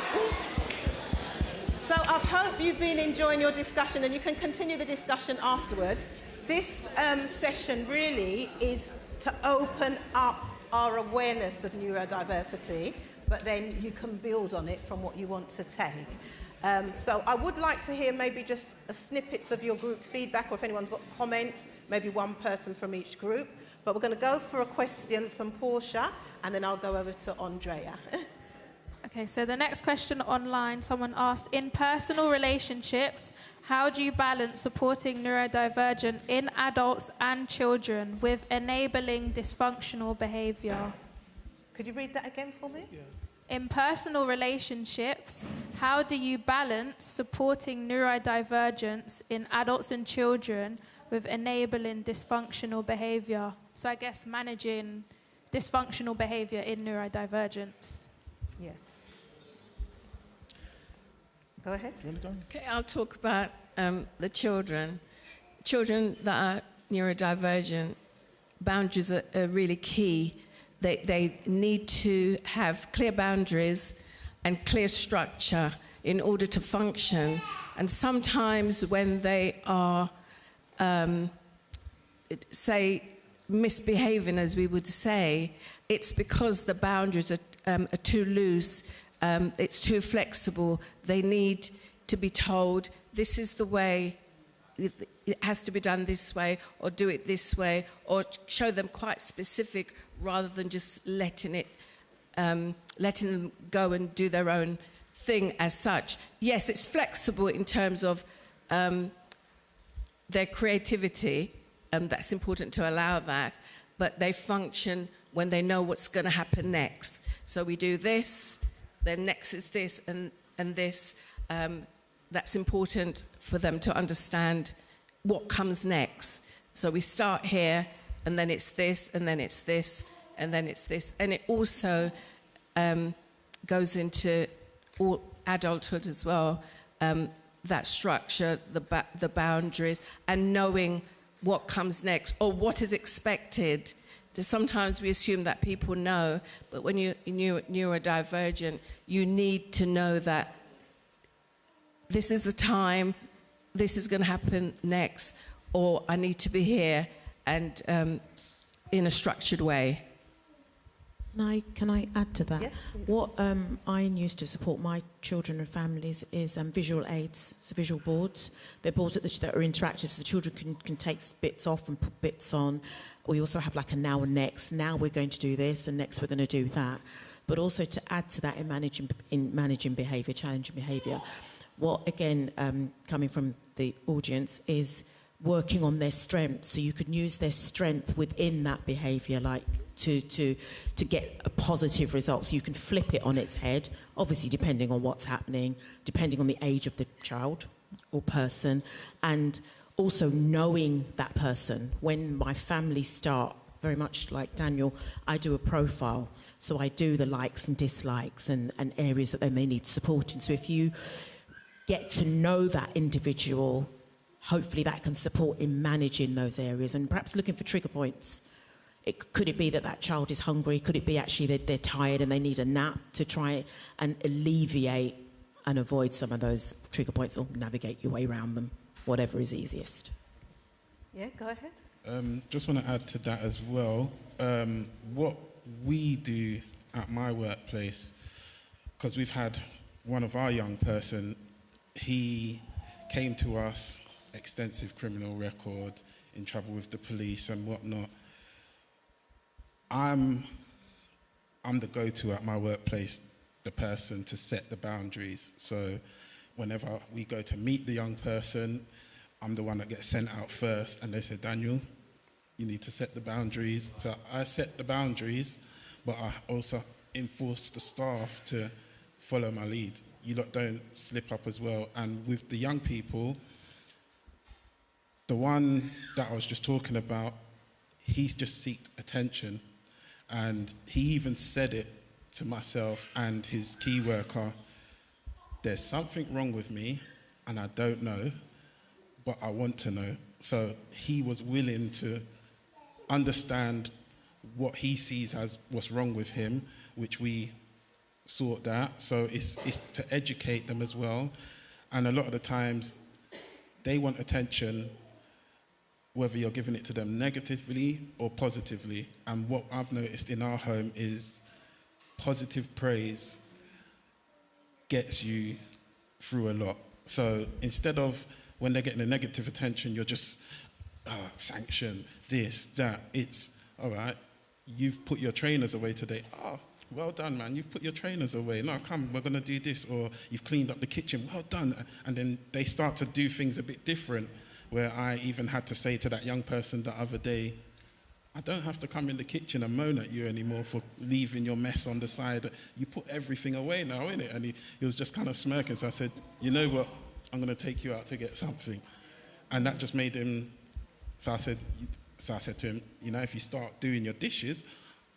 S1: So I hope you've been enjoying your discussion and you can continue the discussion afterwards. This session really is to open up our awareness of neurodiversity, but then you can build on it from what you want to take. So I would like to hear maybe just snippets of your group feedback, or if anyone's got comments, maybe one person from each group. But we're going to go for a question from Portia, and then I'll go over to Andrea.
S5: Okay, so the next question online, someone asked, in personal relationships, how do you balance supporting neurodivergent in adults and children with enabling dysfunctional behaviour?
S1: Could you read that again for me?
S6: Yeah.
S5: In personal relationships, how do you balance supporting neurodivergence in adults and children with enabling dysfunctional behaviour? So I guess managing dysfunctional behaviour in neurodivergence.
S1: Yes. Go ahead.
S6: Do you want to go?
S4: Okay, I'll talk about the children. Children that are neurodivergent, boundaries are really key. They need to have clear boundaries and clear structure in order to function. And sometimes when they are, say, misbehaving, as we would say, it's because the boundaries are too loose, it's too flexible. They need to be told, this is the way, it has to be done this way, or do it this way, or show them quite specific rather than just letting them go and do their own thing as such. Yes, it's flexible in terms of their creativity, that's important to allow that, but they function when they know what's going to happen next. So we do this, then next is this and this. That's important for them to understand what comes next. So we start here, and then it's this, and then it's this, and then it's this. And it also goes into all adulthood as well, that structure, the boundaries, and knowing what comes next or what is expected. Because sometimes we assume that people know, but when you're neurodivergent, you need to know that this is the time, this is going to happen next, or I need to be here, and in a structured way.
S3: Can I add to that?
S1: Yes, please.
S3: What I use to support my children and families is visual aids, so visual boards. They're boards that are interactive, so the children can take bits off and put bits on. We also have like a now and next. Now we're going to do this, and next we're going to do that. But also to add to that in managing behaviour, challenging behaviour. What, again, coming from the audience, is working on their strengths. So you can use their strength within that behaviour, like to get a positive result. So you can flip it on its head, obviously depending on what's happening, depending on the age of the child or person, and also knowing that person. When my family start, very much like Daniel, I do a profile. So I do the likes and dislikes and areas that they may need support in. So if you get to know that individual, hopefully that can support in managing those areas and perhaps looking for trigger points. Could it be that child is hungry? Could it be actually that they're tired and they need a nap to try and alleviate and avoid some of those trigger points, or navigate your way around them, whatever is easiest?
S1: Yeah, go ahead.
S2: Just want to add to that as well. What we do at my workplace, because we've had one of our young person, he came to us, extensive criminal record, in trouble with the police and whatnot. I'm the go-to at my workplace, the person to set the boundaries. So whenever we go to meet the young person, I'm the one that gets sent out first, and they say, Daniel, you need to set the boundaries. So I set the boundaries, but I also enforce the staff to follow my lead. You lot don't slip up as well. And with the young people, the one that I was just talking about, he's just seeked attention. And he even said it to myself and his key worker, there's something wrong with me and I don't know, but I want to know. So he was willing to understand what he sees as what's wrong with him, which we sort that. So it's to educate them as well. And a lot of the times they want attention, whether you're giving it to them negatively or positively. And what I've noticed in our home is positive praise gets you through a lot. So instead of when they're getting a negative attention, you're just sanction, this, that, it's, all right, you've put your trainers away today. well done, man, you've put your trainers away. No, come, we're going to do this. Or you've cleaned up the kitchen, well done. And then they start to do things a bit different, where I even had to say to that young person the other day, I don't have to come in the kitchen and moan at you anymore for leaving your mess on the side. You put everything away now, innit? And he was just kind of smirking. So I said, you know what? I'm going to take you out to get something. And that just made him, so I said to him, you know, if you start doing your dishes,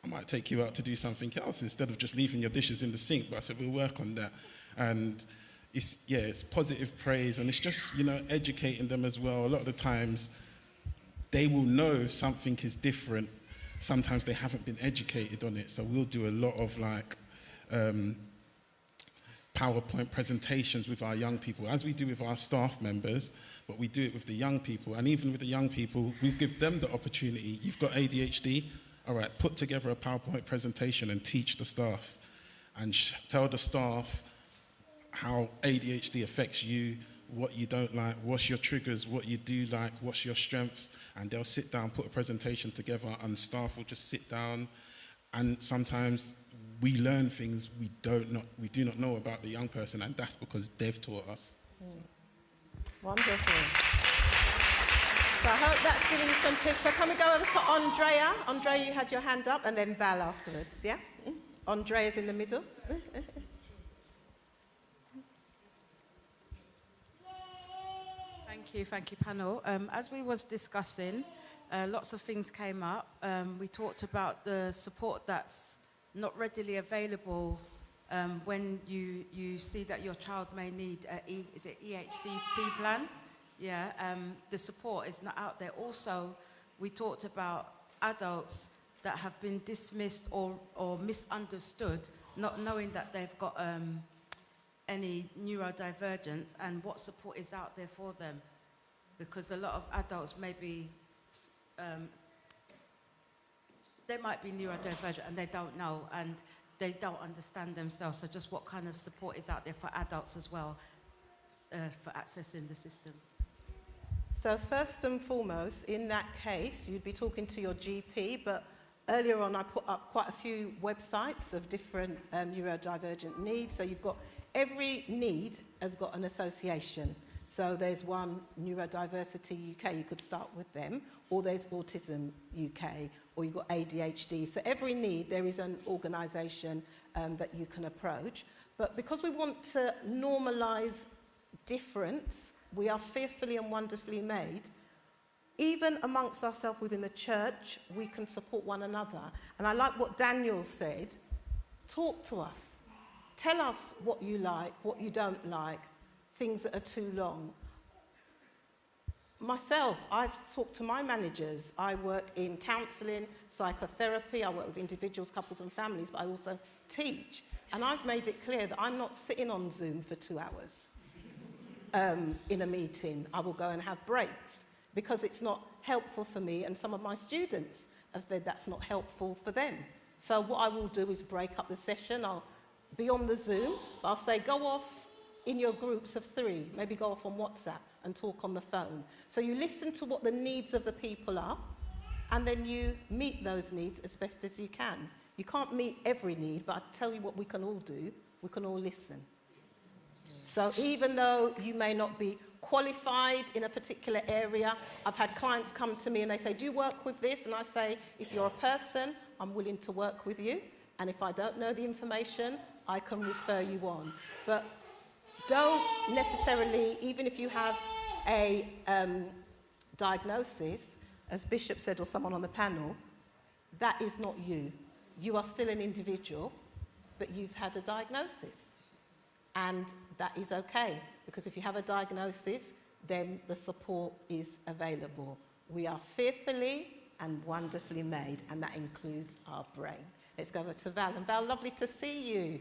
S2: I might take you out to do something else instead of just leaving your dishes in the sink. But I said, we'll work on that. And it's positive praise. And it's just, you know, educating them as well. A lot of the times, they will know something is different. Sometimes they haven't been educated on it. So we'll do a lot of like PowerPoint presentations with our young people, as we do with our staff members, but we do it with the young people. And even with the young people, we give them the opportunity. You've got ADHD, all right, put together a PowerPoint presentation and teach the staff. And tell the staff how ADHD affects you, what you don't like, what's your triggers, what you do like, what's your strengths, and they'll sit down, put a presentation together, and staff will just sit down. And sometimes we learn things we do not know about the young person, and that's because they've taught us.
S1: Wonderful. So I hope that's giving you some tips. So can we go over to Andrea? Andrea, you had your hand up, and then Val afterwards, yeah? Andrea's in the middle.
S10: Thank you, panel. As we was discussing, lots of things came up. We talked about the support that's not readily available when you see that your child may need is it EHCP plan? Yeah, the support is not out there. Also, we talked about adults that have been dismissed or misunderstood, not knowing that they've got any neurodivergence and what support is out there for them. Because a lot of adults may be, they might be neurodivergent and they don't know and they don't understand themselves. So just what kind of support is out there for adults as well for accessing the systems?
S1: So first and foremost, in that case, you'd be talking to your GP, but earlier on I put up quite a few websites of different neurodivergent needs. So you've got, every need has got an association. So there's one, Neurodiversity UK, you could start with them, or there's Autism UK, or you've got ADHD. So every need, there is an organisation that you can approach. But because we want to normalise difference, we are fearfully and wonderfully made. Even amongst ourselves within the church, we can support one another. And I like what Daniel said, talk to us. Tell us what you like, what you don't like, things that are too long. Myself, I've talked to my managers. I work in counselling, psychotherapy, I work with individuals, couples and families, but I also teach. And I've made it clear that I'm not sitting on Zoom for 2 hours in a meeting. I will go and have breaks because it's not helpful for me, and some of my students have said that's not helpful for them. So what I will do is break up the session. I'll be on the Zoom, but I'll say go off in your groups of 3, maybe go off on WhatsApp and talk on the phone. So you listen to what the needs of the people are, and then you meet those needs as best as you can. You can't meet every need, but I tell you what we can all do, we can all listen. So even though you may not be qualified in a particular area, I've had clients come to me and they say, do you work with this? And I say, if you're a person, I'm willing to work with you. And if I don't know the information, I can refer you on. But don't necessarily, even if you have a diagnosis, as Bishop said or someone on the panel, that is not you. You are still an individual, but you've had a diagnosis. And that is okay, because if you have a diagnosis, then the support is available. We are fearfully and wonderfully made, and that includes our brain. Let's go over to Val. And Val, lovely to see you.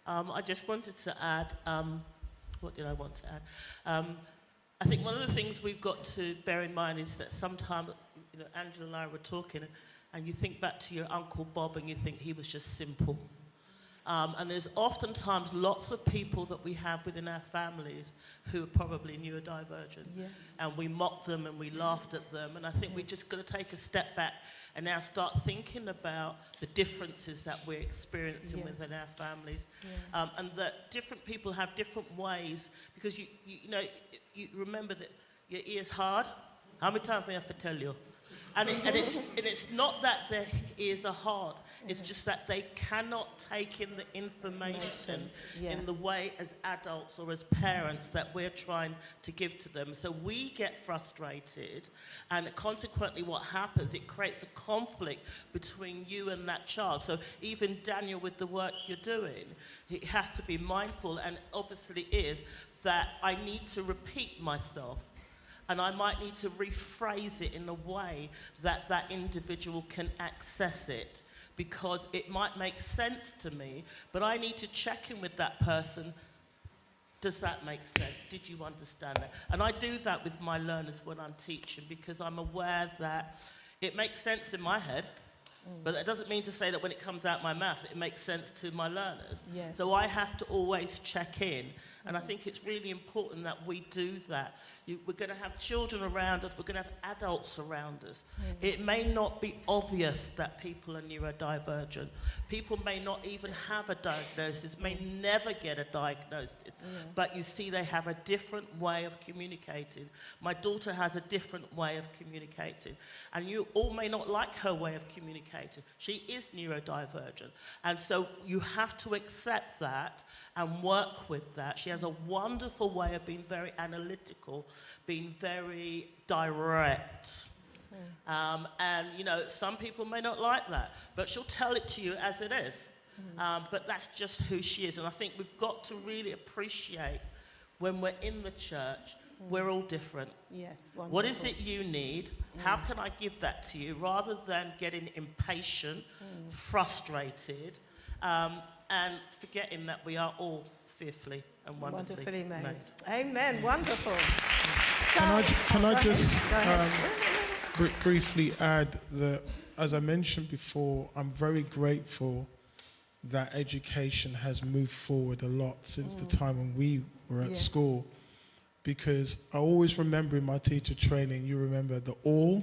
S11: I just wanted to add, what did I want to add? I think one of the things we've got to bear in mind is that sometimes, you know, Angela and I were talking, and you think back to your Uncle Bob and you think he was just simple. And there's oftentimes lots of people that we have within our families who are probably neurodivergent.
S10: Yeah.
S11: And we mock them and we laughed at them. And I think we're just going to take a step back and now start thinking about the differences that we're experiencing within our families.
S10: Yeah.
S11: And that different people have different ways, because you know, you remember that your ear's hard. How many times may I have to tell you? And it's not that their ears are hard, it's just that they cannot take in the information in the way as adults or as parents that we're trying to give to them. So we get frustrated, and consequently what happens, it creates a conflict between you and that child. So even Daniel, with the work you're doing, he has to be mindful, and obviously is, that I need to repeat myself. And I might need to rephrase it in a way that that individual can access it, because it might make sense to me, but I need to check in with that person. Does that make sense? Did you understand that? And I do that with my learners when I'm teaching, because I'm aware that it makes sense in my head, but that doesn't mean to say that when it comes out my mouth, it makes sense to my learners.
S10: Yes.
S11: So I have to always check in. And I think it's really important that we do that. We're going to have children around us. We're going to have adults around us. It may not be obvious that people are neurodivergent. People may not even have a diagnosis, may never get a diagnosis. But you see, they have a different way of communicating. My daughter has a different way of communicating. And you all may not like her way of communicating. She is neurodivergent. And so you have to accept that and work with that. She has a wonderful way of being very analytical, being very direct. And, you know, some people may not like that, but she'll tell it to you as it is. But that's just who she is. And I think we've got to really appreciate when we're in the church, we're all different.
S10: Yes, wonderful.
S11: What is it you need? How can I give that to you? Rather than getting impatient, frustrated, and forgetting that we are all fearfully and wonderfully made.
S1: Amen. Wonderful.
S6: Can I just briefly add that, as I mentioned before, I'm very grateful that education has moved forward a lot since the time when we were at school, because I always remember in my teacher training, you remember the all,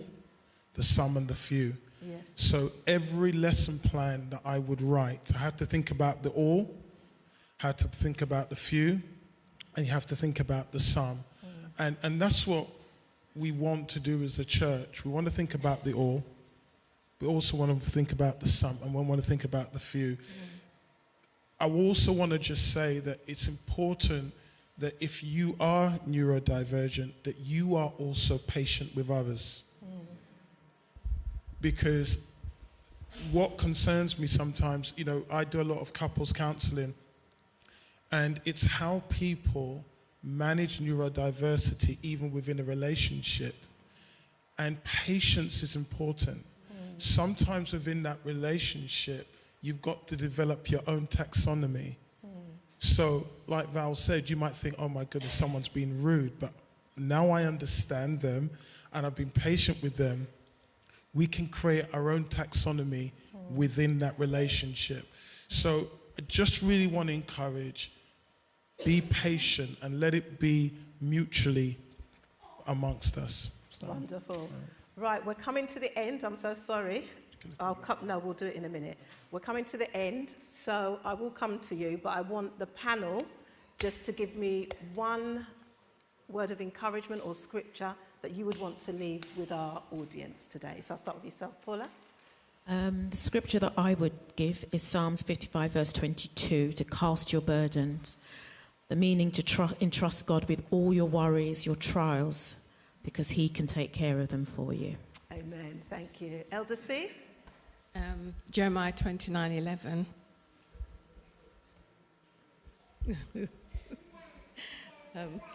S6: the some and the few.
S10: Yes.
S6: So every lesson plan that I would write, I had to think about the all, had to think about the few, and you have to think about the some. And that's what we want to do as a church. We want to think about the all. We also want to think about the some, and we want to think about the few. I also want to just say that it's important that if you are neurodivergent, that you are also patient with others. Because what concerns me sometimes, you know, I do a lot of couples counseling, and it's how people manage neurodiversity even within a relationship. And patience is important. Sometimes within that relationship, you've got to develop your own taxonomy. So, like Val said, you might think, oh my goodness, someone's been rude, but now I understand them and I've been patient with them. We can create our own taxonomy within that relationship. So I just really want to encourage, be patient and let it be mutually amongst us. So,
S1: wonderful. Right, we're coming to the end. I'm so sorry. No, we'll do it in a minute. We're coming to the end, so I will come to you, but I want the panel just to give me one word of encouragement or scripture that you would want to leave with our audience today. So I'll start with yourself, Paula.
S3: The scripture that I would give is Psalms 55, verse 22, to cast your burdens. The meaning to entrust God with all your worries, your trials, because he can take care of them for you.
S1: Amen. Thank you. Elder C?
S4: Jeremiah 29:11.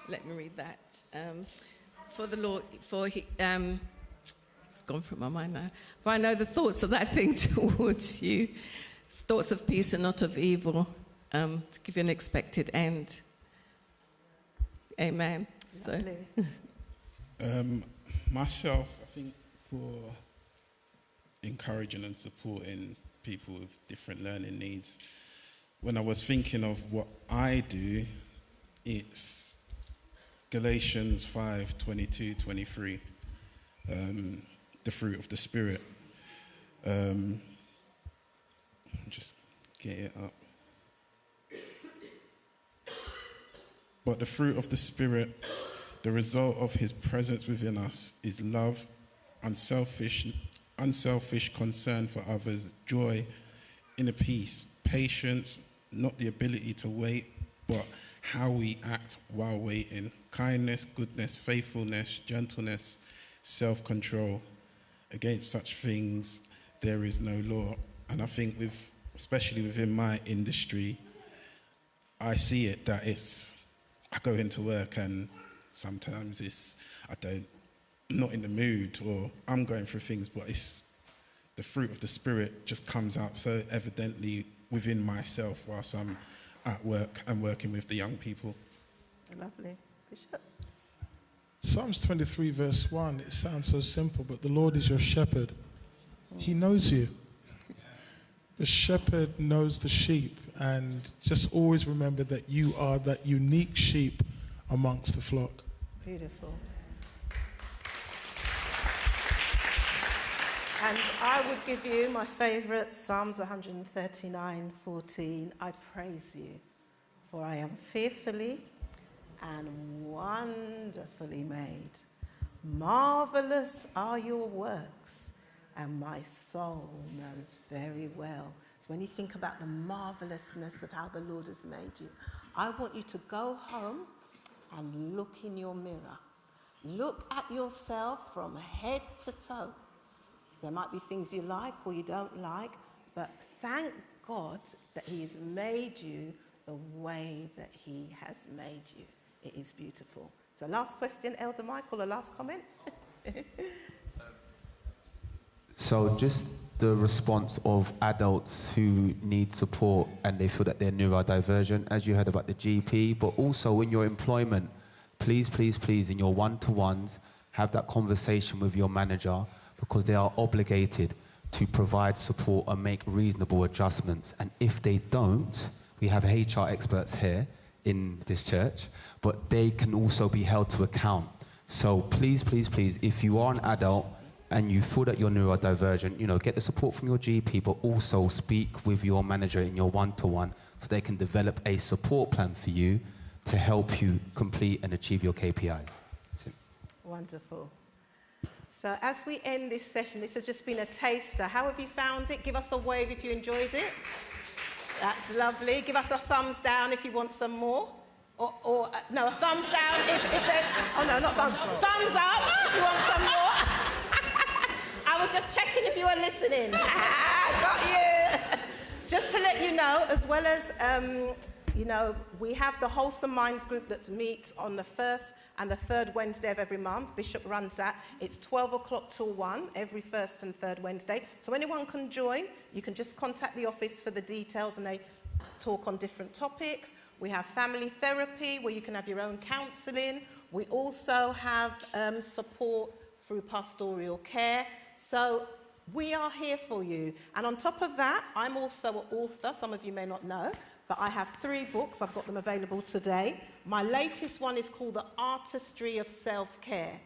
S4: Let me read that. For the Lord, it's gone from my mind now. For I know the thoughts that I think towards you, thoughts of peace and not of evil, to give you an expected end. Amen. So.
S2: Myself, I think, for encouraging and supporting people with different learning needs, when I was thinking of what I do, it's Galatians 5:22-23, the fruit of the Spirit. Just get it up. But the fruit of the Spirit, the result of his presence within us, is love, unselfish concern for others, joy, inner peace, patience, not the ability to wait, but how we act while waiting, kindness, goodness, faithfulness, gentleness, self-control. Against such things there is no law. And I think especially within my industry, I see it that I go into work and sometimes not in the mood, or I'm going through things, but it's the fruit of the Spirit just comes out so evidently within myself whilst I'm at work and working with the young people.
S1: Lovely. Bishop?
S6: Psalms 23 verse 1, it sounds so simple, but the Lord is your shepherd. He knows you. The shepherd knows the sheep, and just always remember that you are that unique sheep amongst the flock.
S1: Beautiful. And I would give you my favourite, Psalms 139:14. I praise you, for I am fearfully and wonderfully made. Marvellous are your works, and my soul knows very well. So when you think about the marvellousness of how the Lord has made you, I want you to go home and look in your mirror. Look at yourself from head to toe. There might be things you like or you don't like, but thank God that he has made you the way that he has made you. It is beautiful. So last question, Elder Michael, a last comment?
S9: So just the response of adults who need support and they feel that they're neurodivergent, as you heard about the GP, but also in your employment, please, please, please, in your one-to-ones, have that conversation with your manager, because they are obligated to provide support and make reasonable adjustments. And if they don't, we have HR experts here in this church, but they can also be held to account. So please, please, please, if you are an adult and you feel that you're neurodivergent, get the support from your GP, but also speak with your manager in your one-to-one so they can develop a support plan for you to help you complete and achieve your KPIs.
S1: Wonderful. So as we end this session, this has just been a taster. How have you found it? Give us a wave if you enjoyed it. That's lovely. Give us a thumbs down if you want some more. No, a thumbs down if there's... Oh, no, not thumbs. Thumbs up if you want some more. I was just checking if you were listening. Got you. Just to let you know, as well as, we have the Wholesome Minds group that meets on the first and the third Wednesday of every month. Bishop runs that. It's 12 o'clock till 1 every first and third Wednesday. So anyone can join. You can just contact the office for the details, and they talk on different topics. We have family therapy where you can have your own counselling. We also have support through Pastoral Care. So we are here for you. And on top of that, I'm also an author. Some of you may not know, but I have 3 books. I've got them available today. My latest one is called The Artistry of Self-Care.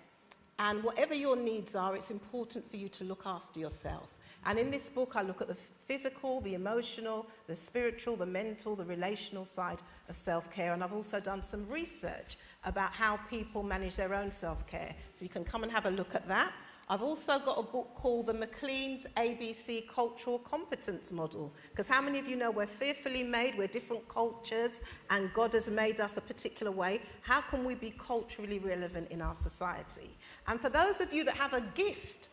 S1: And whatever your needs are, it's important for you to look after yourself. And in this book, I look at the physical, the emotional, the spiritual, the mental, the relational side of self-care. And I've also done some research about how people manage their own self-care. So you can come and have a look at that. I've also got a book called The McLean's ABC Cultural Competence Model. Because how many of you know we're fearfully made, we're different cultures, and God has made us a particular way. How can we be culturally relevant in our society? And for those of you that have a gift,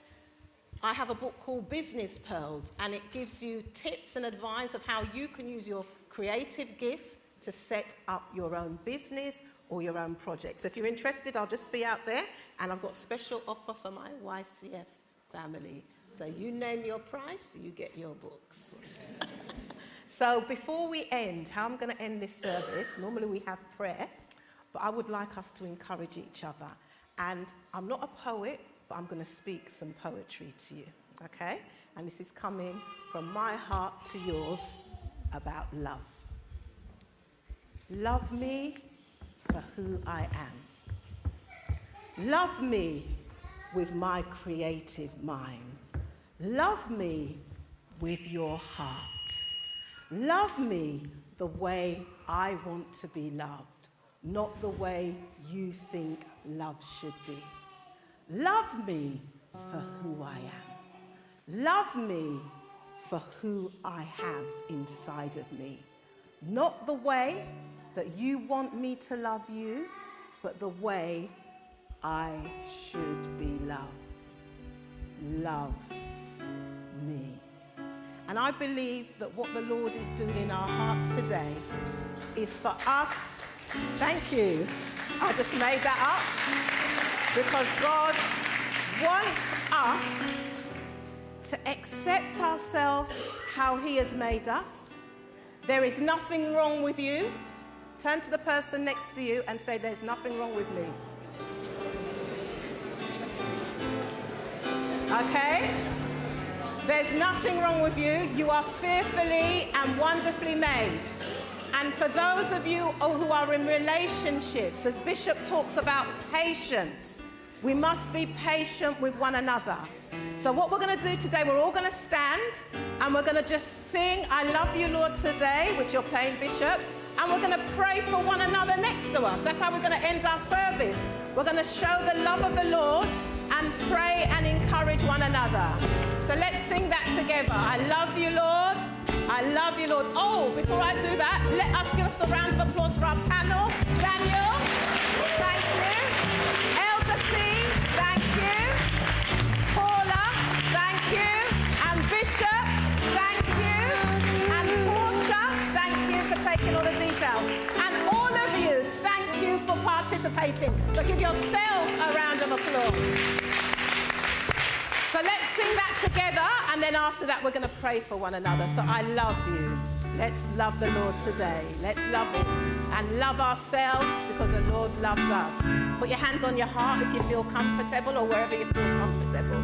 S1: I have a book called Business Pearls, and it gives you tips and advice of how you can use your creative gift to set up your own business or your own project. So if you're interested, I'll just be out there, and I've got a special offer for my YCF family. So you name your price, you get your books. So before we end, how I'm going to end this service, normally we have prayer, but I would like us to encourage each other. And I'm not a poet, but I'm going to speak some poetry to you, okay? And this is coming from my heart to yours about love. Love me for who I am. Love me with my creative mind. Love me with your heart. Love me the way I want to be loved, not the way you think love should be. Love me for who I am. Love me for who I have inside of me. Not the way that you want me to love you, but the way I should be loved. Love me. And I believe that what the Lord is doing in our hearts today is for us. Thank you. I just made that up because God wants us to accept ourselves how he has made us. There is nothing wrong with you. Turn to the person next to you and say, there's nothing wrong with me. Okay? There's nothing wrong with you. You are fearfully and wonderfully made. And for those of you who are in relationships, as Bishop talks about patience, we must be patient with one another. So what we're going to do today, we're all going to stand and we're going to just sing I Love You, Lord, today, which you're playing, Bishop. And we're going to pray for one another next to us. That's how we're going to end our service. We're going to show the love of the Lord and pray and encourage one another. So let's sing that together. I love you, Lord. I love you, Lord. Oh, before I do that, let us give us a round of applause for our panel. Daniel, thank you. Elder C, thank you. Paula, thank you. And Bishop, thank you. And Portia, thank you for taking all the details. And all of you, thank you for participating. So give yourself a round of applause. So let's sing that together, and then after that we're going to pray for one another. So I love you. Let's love the Lord today. Let's love him and love ourselves because the Lord loves us. Put your hand on your heart if you feel comfortable or wherever you feel comfortable.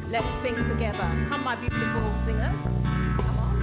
S1: Let's sing together. Come, my beautiful singers. Come on.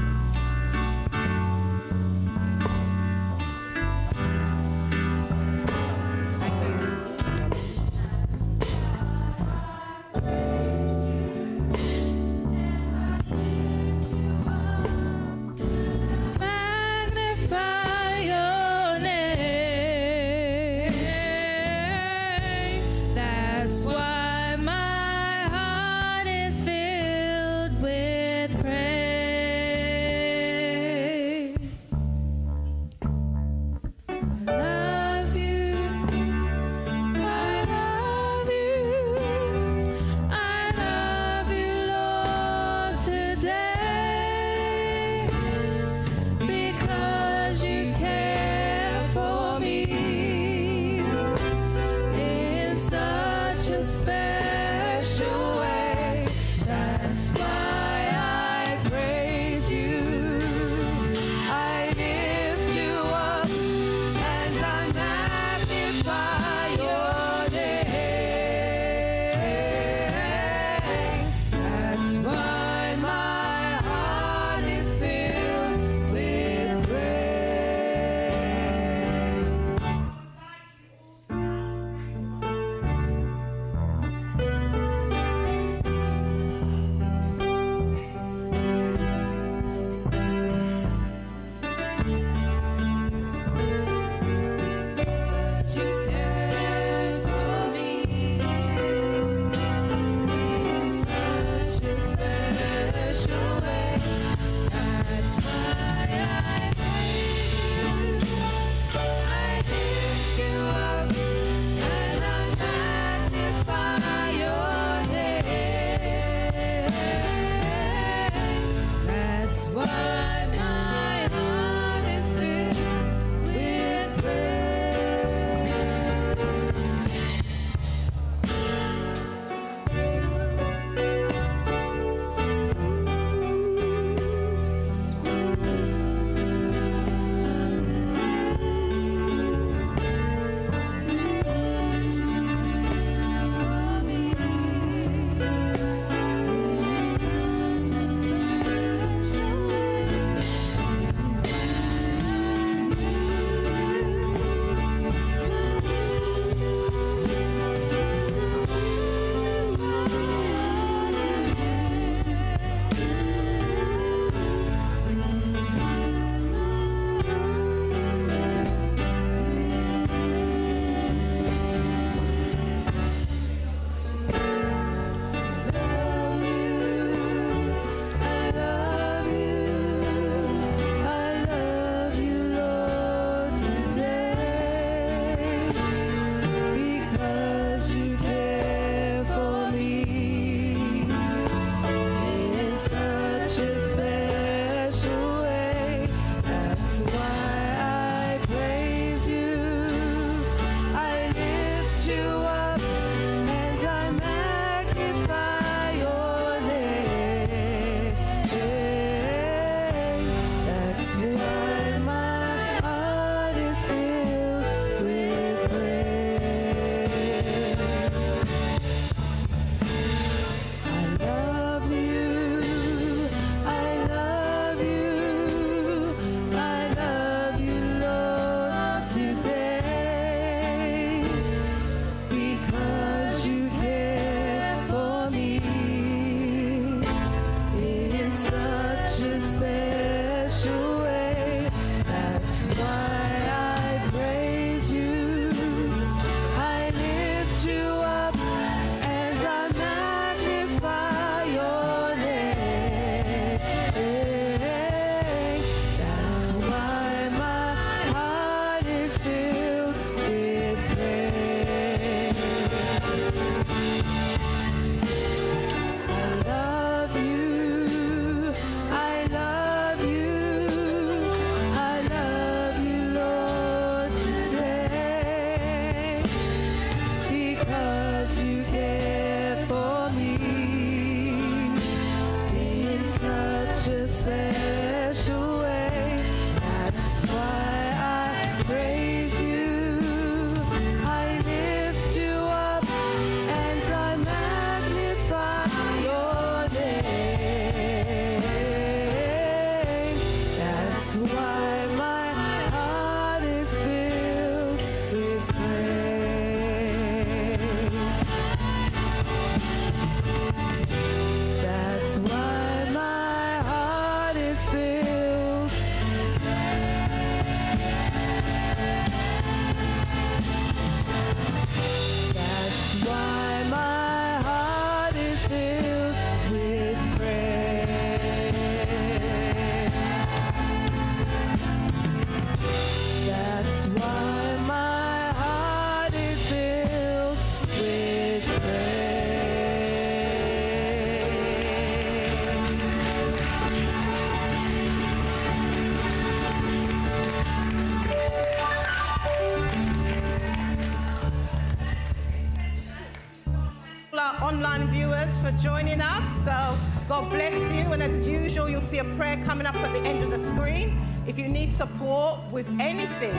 S1: online viewers for joining us. So God bless you. And as usual, you'll see a prayer coming up at the end of the screen. If you need support with anything,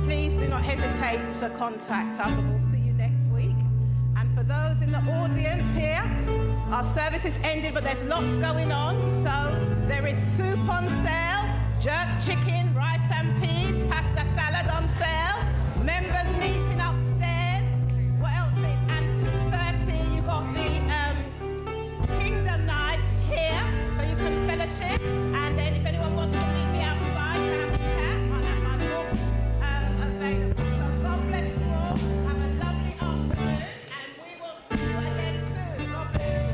S1: please do not hesitate to contact us, and we'll see you next week. And for those in the audience here, our service is ended, but there's lots going on. So there is soup on sale, jerk chicken, rice and peas, pasta salad on sale, members meeting upstairs. What else is? And 2:30, you got the Kingdom Nights here, so you can fellowship. And then if anyone wants to meet me outside to have a chat, I'll have my book available. So God bless you all. Have a lovely afternoon, and we will see you again soon. God bless you.